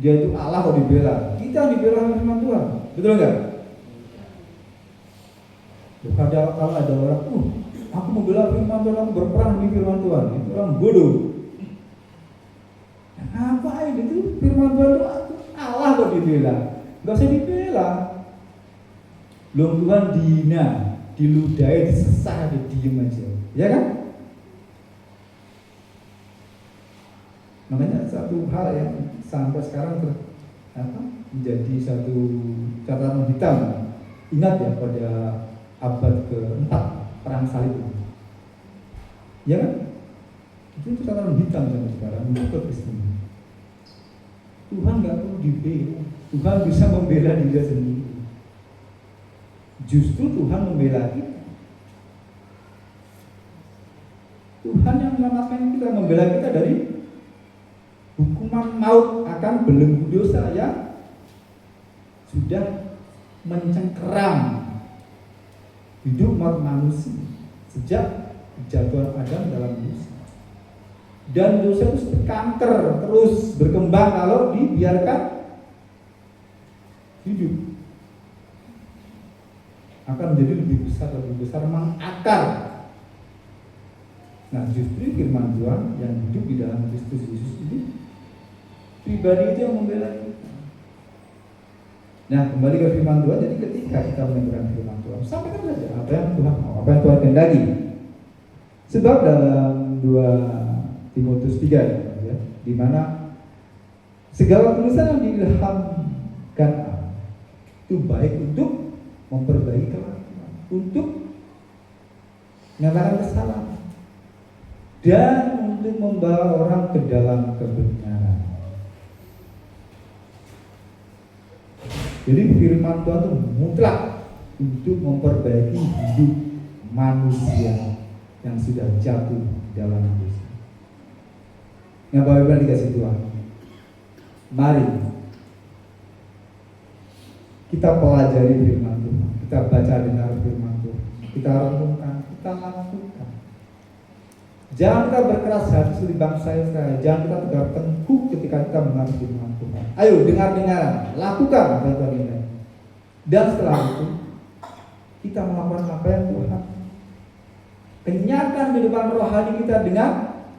Dia itu Allah kok dibela. Kita dibela firman Tuhan, betul nggak? Kalau ada orang, aku membela firman Tuhan, aku berperang demi firman Tuhan, itu orang bodoh. Ngapain itu? Firman Tuhan itu Allah kok dibela, nggak usah dibela. Belum Tuhan dihina, diludahi, disesah, diem aja, ya kan? Makanya satu hal yang sampai sekarang menjadi satu catatan hitam. Ingat ya pada abad ke-4 perang salib, Ya kan? Itu catatan hitam sampai sekarang untuk Kristen. Tuhan nggak perlu dibela. Tuhan bisa membela diri sendiri. Justru Tuhan membela kita. Tuhan yang menyelamatkan kita, membela kita dari hukuman maut akan belenggu dosa yang sudah mencengkeram hidup umat manusia sejak kejatuhan Adam dalam dosa. Dan dosa itu seperti kanker, terus berkembang kalau dibiarkan hidup. Akan menjadi lebih besar mengakar. Nah, justru firman Tuhan yang hidup di dalam Kristus Yesus ini pribadi itu yang membela kita. Nah, kembali ke firman Tuhan. Jadi ketika kita mendengarkan firman Tuhan, sampaikan saja apa yang Tuhan mau, apa yang Tuhan kehendaki. Sebab dalam 2 Timotius 3 ya, di mana segala tulisan yang diilhamkan itu baik untuk memperbaiki kelakuan, untuk menyatakan kesalahan, dan untuk membawa orang ke dalam kebenaran. Jadi firman Tuhan itu mutlak untuk memperbaiki hidup manusia yang sudah jatuh dalam dosa. Yang Bapak dikasih Tuhan, mari kita pelajari firman Tuhan, kita baca dengar firman Tuhan, kita renungkan, kita lakukan. Jangan kita berkeras hati seperti bangsa Israel. Jangan kita tegak tengkuk ketika kita mendengar firman Tuhan. Ayo dengar-dengaran, lakukan apa yang Tuhan inginkan. Dan setelah itu kita melakukan apa yang Tuhan kenyangkan di depan rohani kita dengan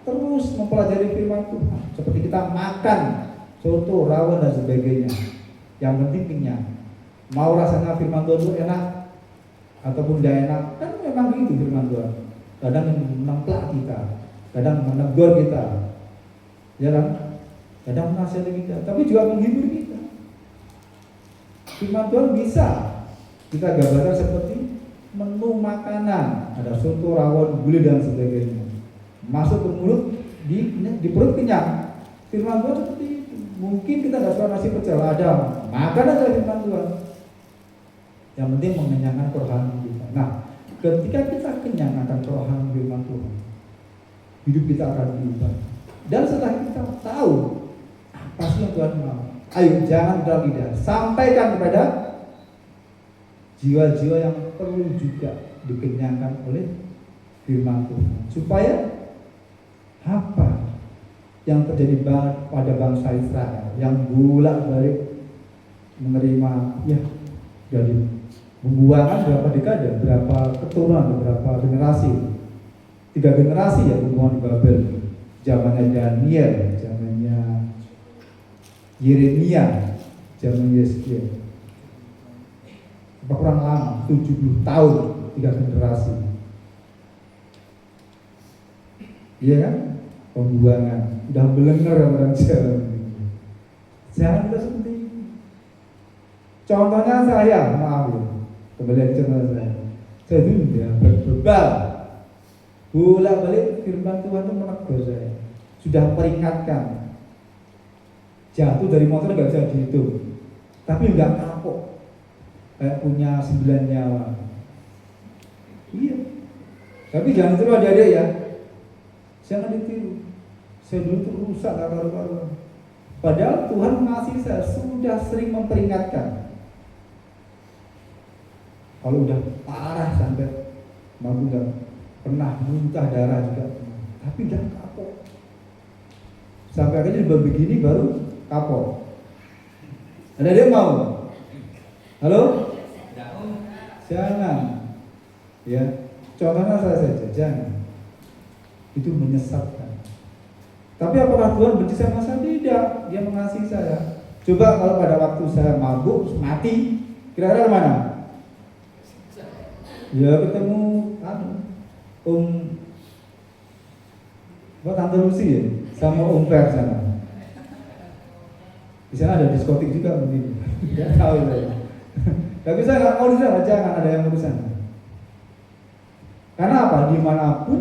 terus mempelajari firman Tuhan. Seperti kita makan soto, rawon dan sebagainya. Yang penting kenyang. Mau rasanya firman Tuhan itu enak ataupun tidak enak, kan memang gitu firman Tuhan. Kadang menempelak kita, kadang menegur kita, ya kan? Kadang menasihati kita, tapi juga menghibur kita. Firman Tuhan bisa kita gambarkan seperti menu makanan, ada soto, rawon, gulai dan sebagainya. Masuk ke mulut, di perut kenyang. Firman Tuhan seperti itu. Mungkin kita tidak suka nasi pecel, ada makan aja firman Tuhan. Yang penting mengenyangkan kerohanian kita. Nah, ketika kita kenyang akan kerohanian firman Tuhan, hidup kita akan berubah. Dan setelah kita tahu apa sih yang Tuhan mau, ayo jangan kita lidah, sampaikan kepada jiwa-jiwa yang perlu juga dikenyangkan oleh firman Tuhan. Supaya apa yang terjadi pada bangsa Israel yang bolak-balik menerima ya dari pembuangan berapa dekade, berapa keturunan, berapa generasi, 3 generasi ya pembuangan di Babel, zamannya Daniel, zamannya Yeremia, zaman Yeskiel. Kurang lama, 70 tahun, 3 generasi. Iya kan? Pembuangan, udah belenger orang Jawa. Jangan kita seperti itu. Contohnya saya, maaf ya, kembali ke contoh saya dulu ya berbal, bolak-balik firman Tuhan itu menegur saya, sudah peringatkan, jatuh dari motor nggak bisa dihitung, tapi nggak kapok, kayak punya 9 nyawa. Iya, tapi jangan tiru adik-adik ya, jangan ditiru. Saya dulu tuh rusak gak karu-karuan. Padahal Tuhan mengasihi saya, sudah sering memperingatkan. Kalau udah parah sampai mau udah pernah muntah darah juga, tapi jangan kapok. Sampai akhirnya baru begini baru kapok. Ada dia mau? Halo? Jangan. Ya, contohnya saya saja, jangan. Itu menyesatkan. Tapi apakah Tuhan benci sama saya? Tidak, Dia mengasihi saya. Coba kalau pada waktu saya mabuk, mati, kira-kira mana? Ya ketemu Tante Lucy ya, sama Per sana. Di sana ada diskotik juga mungkin, nggak tahu saya. Tapi saya nggak mau di sana, jangan ada yang urusan. Karena apa? Dimanapun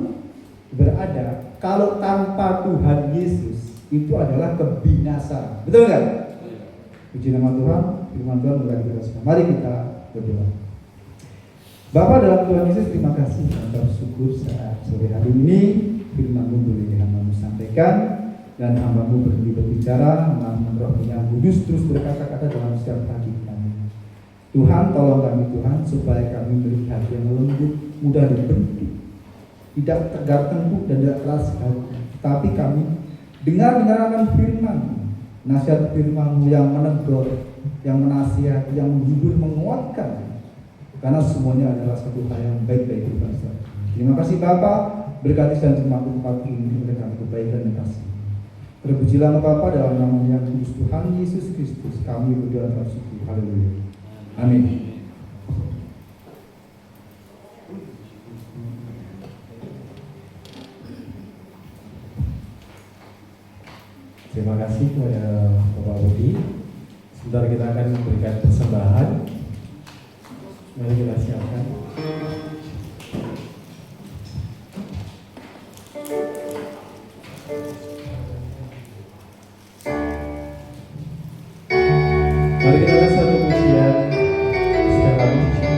berada kalau tanpa Tuhan Yesus itu adalah kebinasaan. Betul nggak? Puji nama Tuhan, firman Tuhan mulai kita semua. Mari kita berdoa. Bapa dalam Tuhan Yesus, terima kasih dan bersyukur saat sore hari ini firman-Mu boleh hamba-Mu sampaikan dan hamba-Mu berhenti berbicara, melalui Roh yang kudus terus berkata-kata dalam setiap hati kami. Tuhan, tolong kami Tuhan supaya kami memiliki hati yang lembut, mudah dibentuk, tidak tegar tengkuk dan tidak keras hati, tapi kami dengar-dengarkan firman, nasihat firman-Mu yang menegur, yang menasihati, yang menghibur, menguatkan. Karena semuanya adalah satu hal yang baik bagi bangsa. Terima kasih Bapa, berkati dan terima tempat ini oleh kami kebaikan dan kasih. Terpujilah Bapa dalam nama yang kudus Tuhan Yesus Kristus. Kami berdoa dan bersyukur. Haleluya. Amin. Terima kasih kepada Bapak Budi. Sebentar kita akan memberikan persembahan. Mari kita siapkan. Mari kita lihat satu pujian segala puji.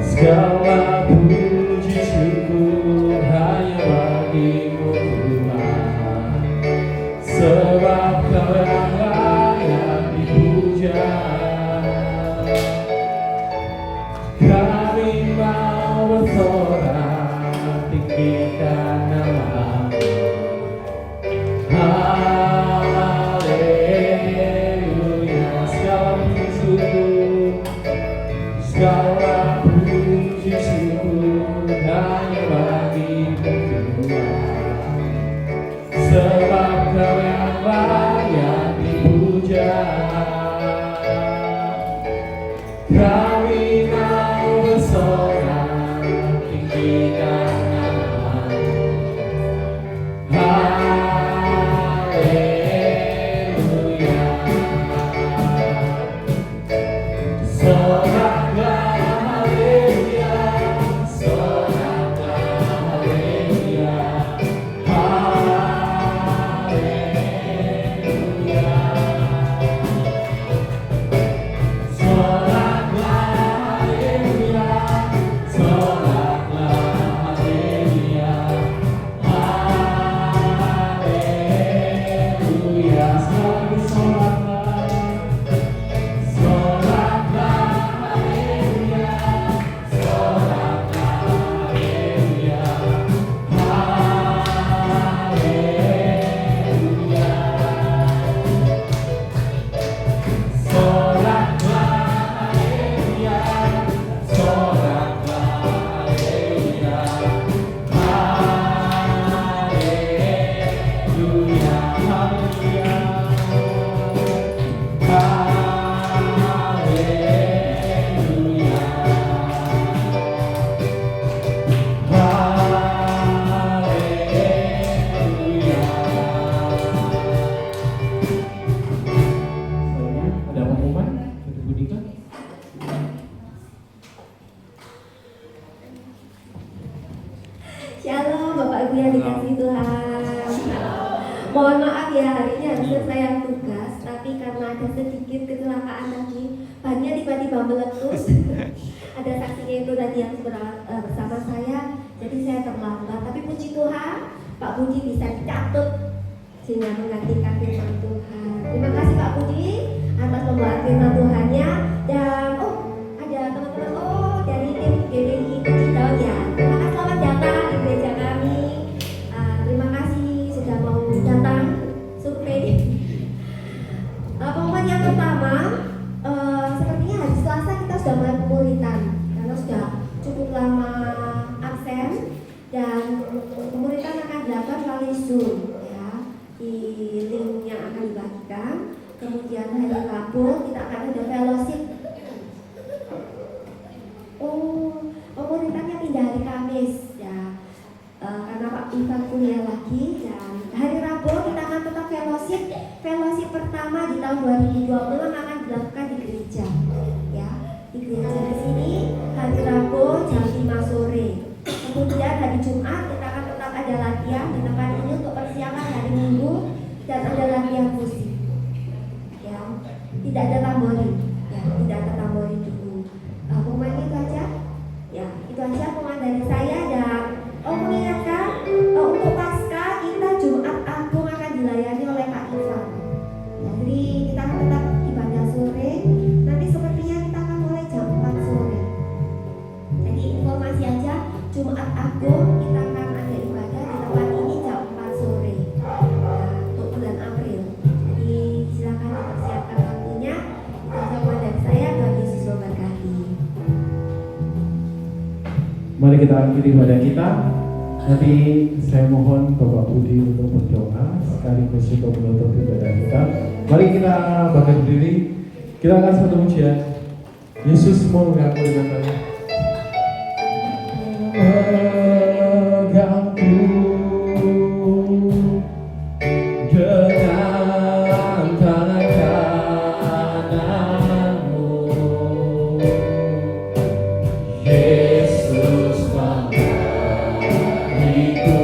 Segala puji syukur hanya bagimu Tuhan, sebab Kau yang layak dipuja. Kami mau bersorak tinggikan nama-Mu. Haleluya. Segala puji syukur, segala puji syukur hanya bagimu Tuhan, sebab Kau yang layak dipuja. Kami mau bersorak tinggikan nama-Mu. Haleluya. Soraklah haleluya, soraklah haleluya, haleluya. Soraklah haleluya, soraklah haleluya, haleluya. Sekali soraklah, soraklah haleluya, soraklah haleluya, haleluya. Soraklah haleluya, soraklah haleluya, haleluya, haleluya. Ada pengumuman dari Budika? Shalom Bapak Ibu yang dikasihi Tuhan. Mohon maaf ya, hari ini harusnya saya tugas, tapi karena ada sedikit kecelakaan tadi, bannya tiba-tiba meletus. Ada saksinya itu tadi yang bersama saya, jadi saya terlambat. Tapi puji Tuhan, Pak Budi bisa dicatut sehingga menggantikan firman Tuhan. Terima kasih Pak Budi atas pembawaan firman Tuhannya. Dan ada teman-teman dari tim GDI Cidaun ya. Terima kasih selamat datang di gereja kami. Terima kasih sudah mau datang survei. Pengumuman yang pertama, sepertinya hari Selasa kita sudah mulai pemuritan karena sudah cukup lama absen, dan pemuritan akan dilakukan melalui Zoom ya, di link yang akan dibagikan. Kemudian hari Rabu kita akan ada fellowship. Pemuritannya pindah hari Kamis ya, karena Pak Ivan kuliah lagi. Dan hari Rabu kita akan tetap fellowship pertama di tahun 2020 akan Mari kita akhiri pada kita. Nanti saya mohon Bapak Budi untuk berdoa sekaligus untuk menutup ibadah kita. Mari kita bangkit berdiri. Kita akan satu ujian. Yesus mau mengaku dengan kami. Mengganggu dengan tangan kananmu, Yesus memberiku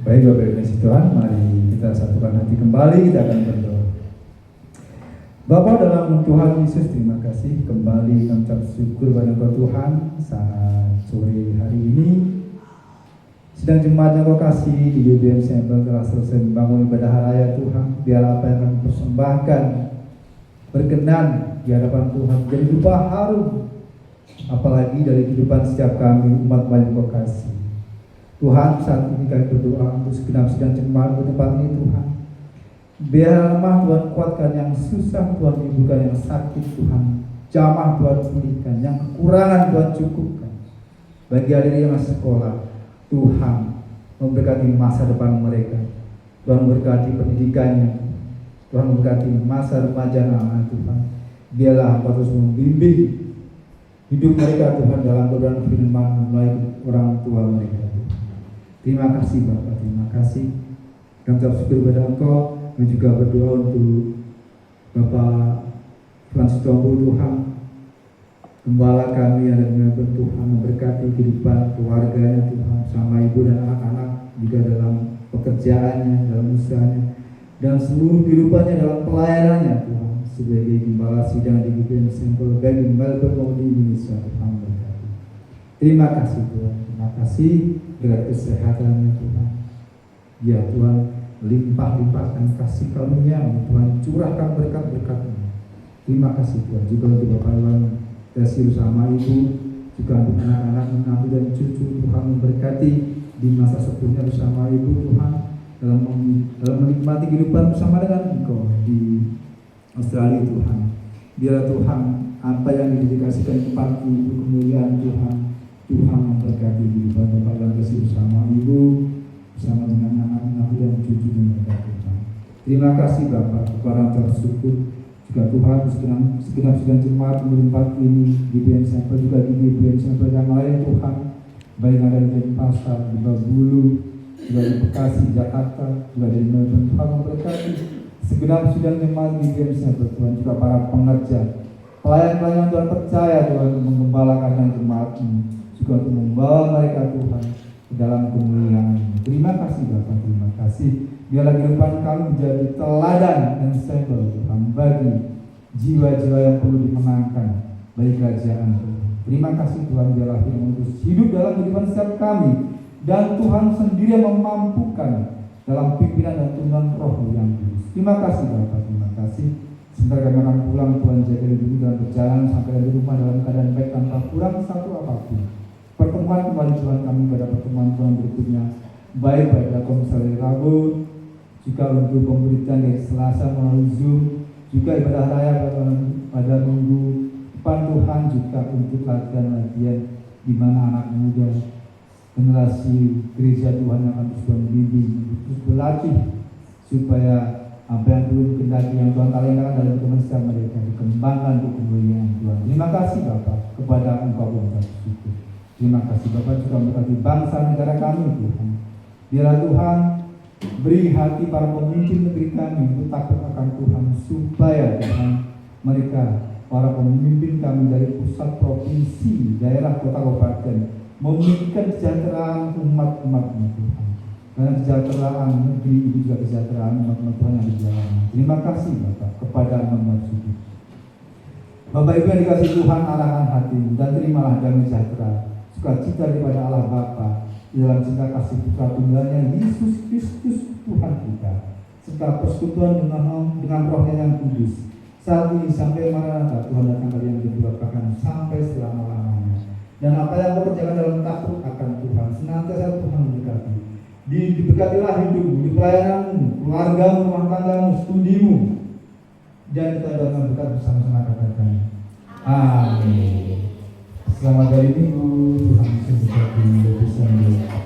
Baik Bapak Ibu dan Tuhan, mari kita satukan hati kembali, kita akan berdoa. Bapa dalam Tuhan Yesus, terima kasih kembali kami ucap syukur pada Engkau Tuhan saat sore hari ini. Sedang jemaat yang Kau kasih di BBM Sampel telah selesai membangun ibadah raya Tuhan. Biar apa yang kami persembahkan berkenan di hadapan Tuhan menjadi dupa harum, apalagi dari kehidupan setiap kami umat yang Kau kasih. Tuhan, saat ini kami berdoa untuk segenap sidang jemaat di tempat ini Tuhan. Biar lemah Tuhan kuatkan, yang susah Tuhan hidupkan, yang sakit Tuhan jamah Tuhan pulihkan, yang kekurangan Tuhan cukupkan. Bagi adik yang masih sekolah, Tuhan memberkati masa depan mereka. Tuhan memberkati pendidikannya, Tuhan memberkati masa remaja anak Tuhan. Biarlah Engkau terus membimbing hidup mereka Tuhan dalam kebenaran firman melalui orang tua mereka. Terima kasih Bapak, terima kasih. Kami ucap syukur kepada Engkau. Kami juga berdoa untuk Bapak Francis Tombo Tuhan, gembala kami yang ada di Melbourne Tuhan, memberkati kehidupan keluarganya Tuhan, sama ibu dan anak-anak, juga dalam pekerjaannya, dalam usahanya, dan seluruh kehidupannya dalam pelayanannya Tuhan, sebagai gembala sidang di BBM Sampel baik di Melbourne maupun di Indonesia. Tuhan berkati. Terima kasih Tuhan, terima kasih dengan kesehatannya Tuhan. Ya Tuhan, limpah-limpahkan kasih karunia Tuhan, curahkan berkat-berkat-Mu. Terima kasih Tuhan juga untuk Bapak Iwan Desi bersama Ibu, juga untuk anak-anak, menantu dan cucu. Tuhan memberkati di masa sepuhnya bersama Ibu Tuhan, dalam menikmati kehidupan bersama dengan Engkau di Australia Tuhan. Biar Tuhan apa yang didedikasikan kepada Ibu kemuliaan Tuhan, Tuhan memberkati kehidupan Bapak Iwan Desi bersama Ibu, bersama dengan anak-anak dan cucu mereka Tuhan. Terima kasih Bapak, kepada tersyukur juga Tuhan segenap sidang jemaat di tempat ini di BBM Sampel juga di BBM Sampel yang lain Tuhan. baik yang ada di Denpasar, di Babulu, juga di Bekasi, Jakarta, juga dari Melbourne. Tuhan memberkati segenap sidang jemaat di GMC Tuhan, juga para pengerja, pelayan-pelayan Tuhan percaya Tuhan untuk menggembalakan jemaat ini, juga untuk membawa mereka Tuhan ke dalam kemuliaan. Terima kasih Bapak, terima kasih. Biarlah kehidupan kami menjadi teladan dan sampel Tuhan bagi jiwa-jiwa yang perlu dimenangkan bagi kerajaan Tuhan. Terima kasih Tuhan, biarlah firman Tuhan hidup dalam kehidupan setiap kami, dan Tuhan sendiri yang memampukan dalam pimpinan dan tuntunan Roh yang kudus. Terima kasih Bapak, terima kasih. Sebentar kami akan pulang, Tuhan jaga diri dalam perjalanan sampai di rumah dalam keadaan baik tanpa kurang satu apapun. Pertemuan kembali Tuhan kami pada pertemuan Tuhan berikutnya, baik pada Komsel Rabu, juga untuk pemberitaan dari Selasa melalui Zoom, juga ibadah raya pada minggu depan Tuhan, juga untuk latihan-latihan di mana anak muda generasi gereja Tuhan akan terus membimbing, terus berlatih supaya apa yang belum kendaki yang Tuhan talentkan dalam kementerian mereka dikembangkan untuk kemuliaan Tuhan. Terima kasih Bapak kepada Engkau umat bersyukur. Terima kasih Bapak juga memberkati bangsa negara kami Tuhan. Biarlah Tuhan beri hati para pemimpin negeri kami untuk takut akan Tuhan, supaya Tuhan mereka para pemimpin kami dari pusat, provinsi, daerah, kota, kabupaten memikirkan kesejahteraan umat-umatnya Tuhan. Karena kesejahteraan negeri itu juga kesejahteraan umat-umat Tuhan yang berjalan. Terima kasih Bapak kepada umat syukur. Bapak Ibu yang dikasih Tuhan, arahkan hatimu dan terimalah damai sejahtera, sukacita daripada Allah Bapa di dalam cinta kasih Putra Tunggalnya Yesus Kristus Tuhan kita, serta persekutuan dengan Roh-Nya yang kudus, saat ini sampai Maranatha Tuhan datang kali yang kedua, bahkan sampai selama-lamanya. Dan apa yang kau kerjakan dalam takut akan Tuhan, senantiasa Tuhan memberkati. Diberkatilah hidupmu, di pelayananmu, keluargamu, rumah tanggamu, studimu, dan kita dapat berkat bersama-sama katakan amin. Selamat hari Minggu, Tuhan Yesus memberkati.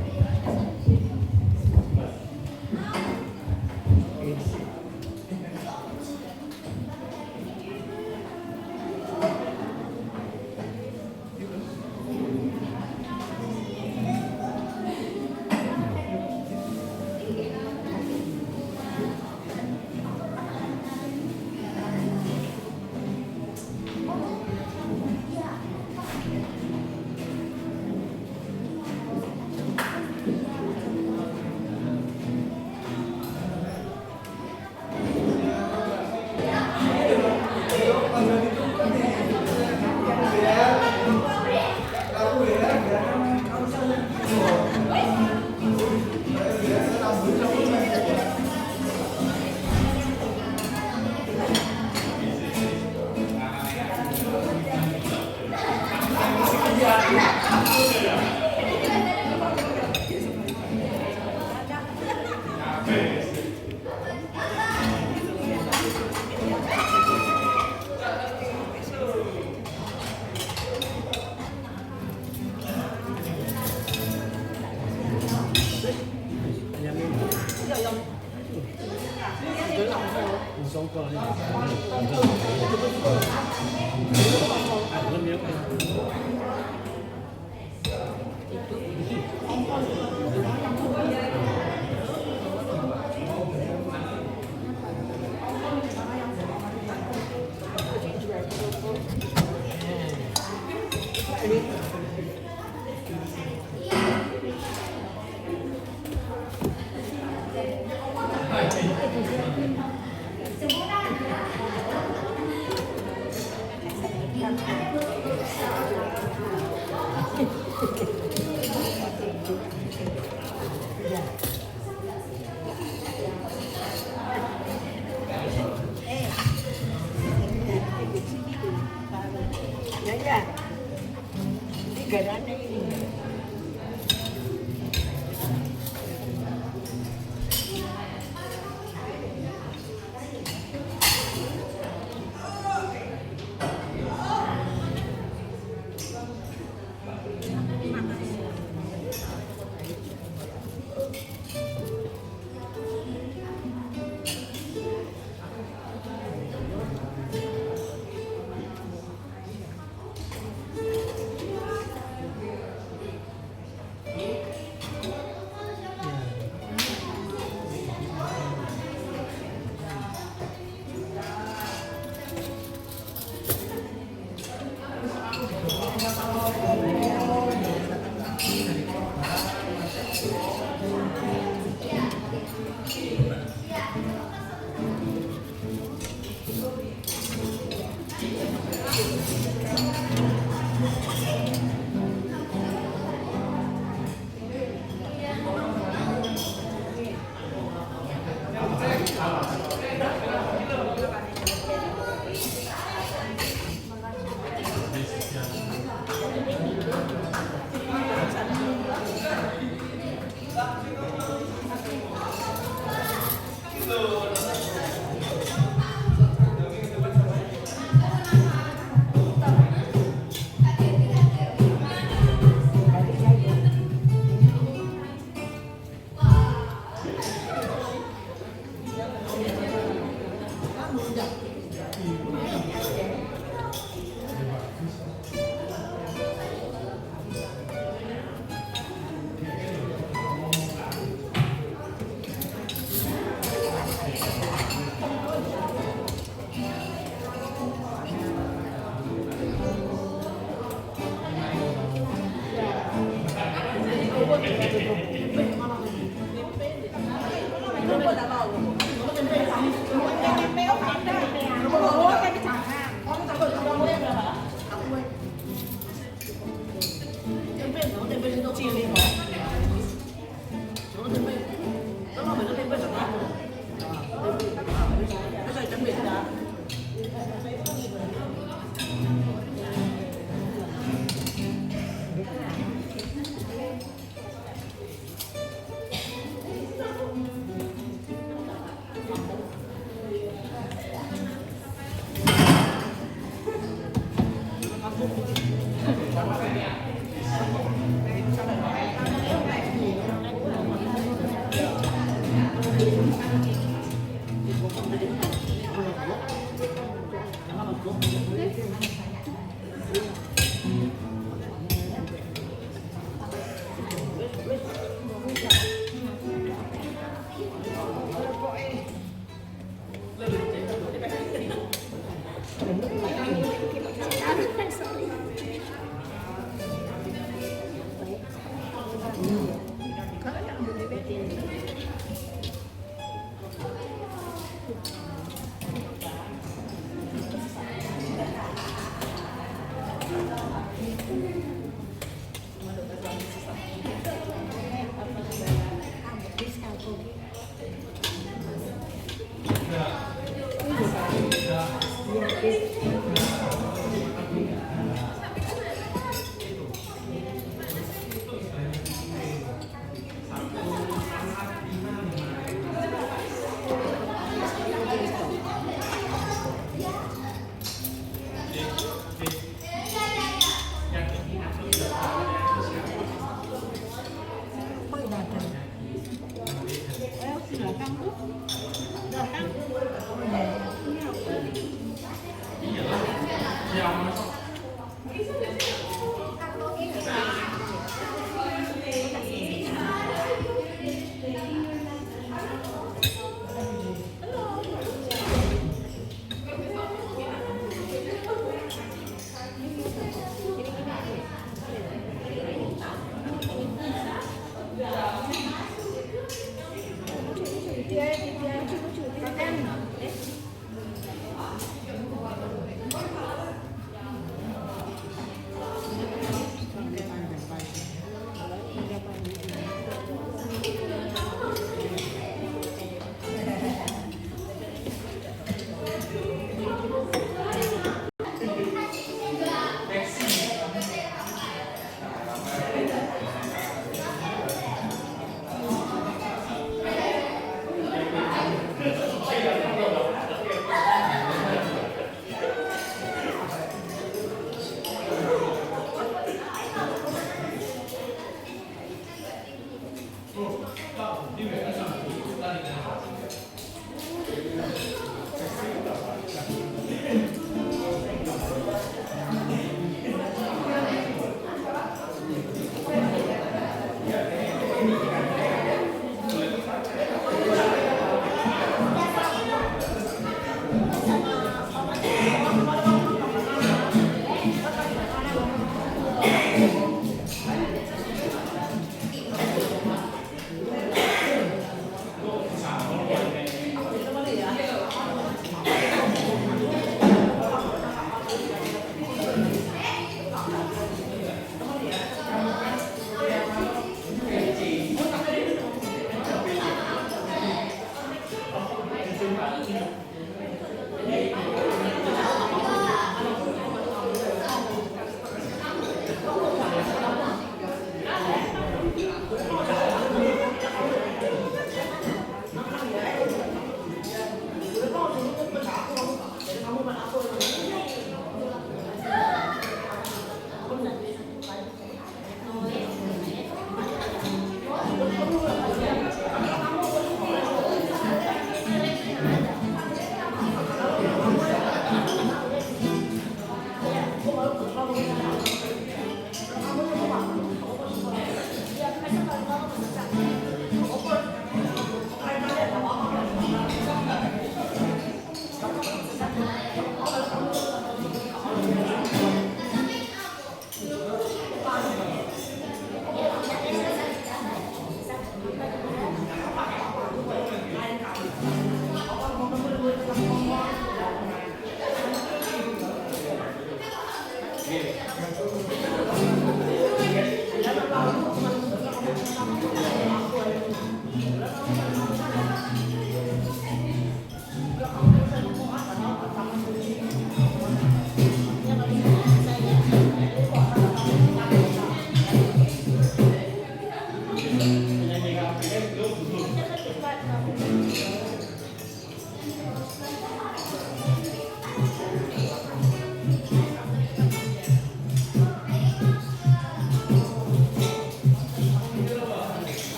Belakang.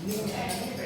Ini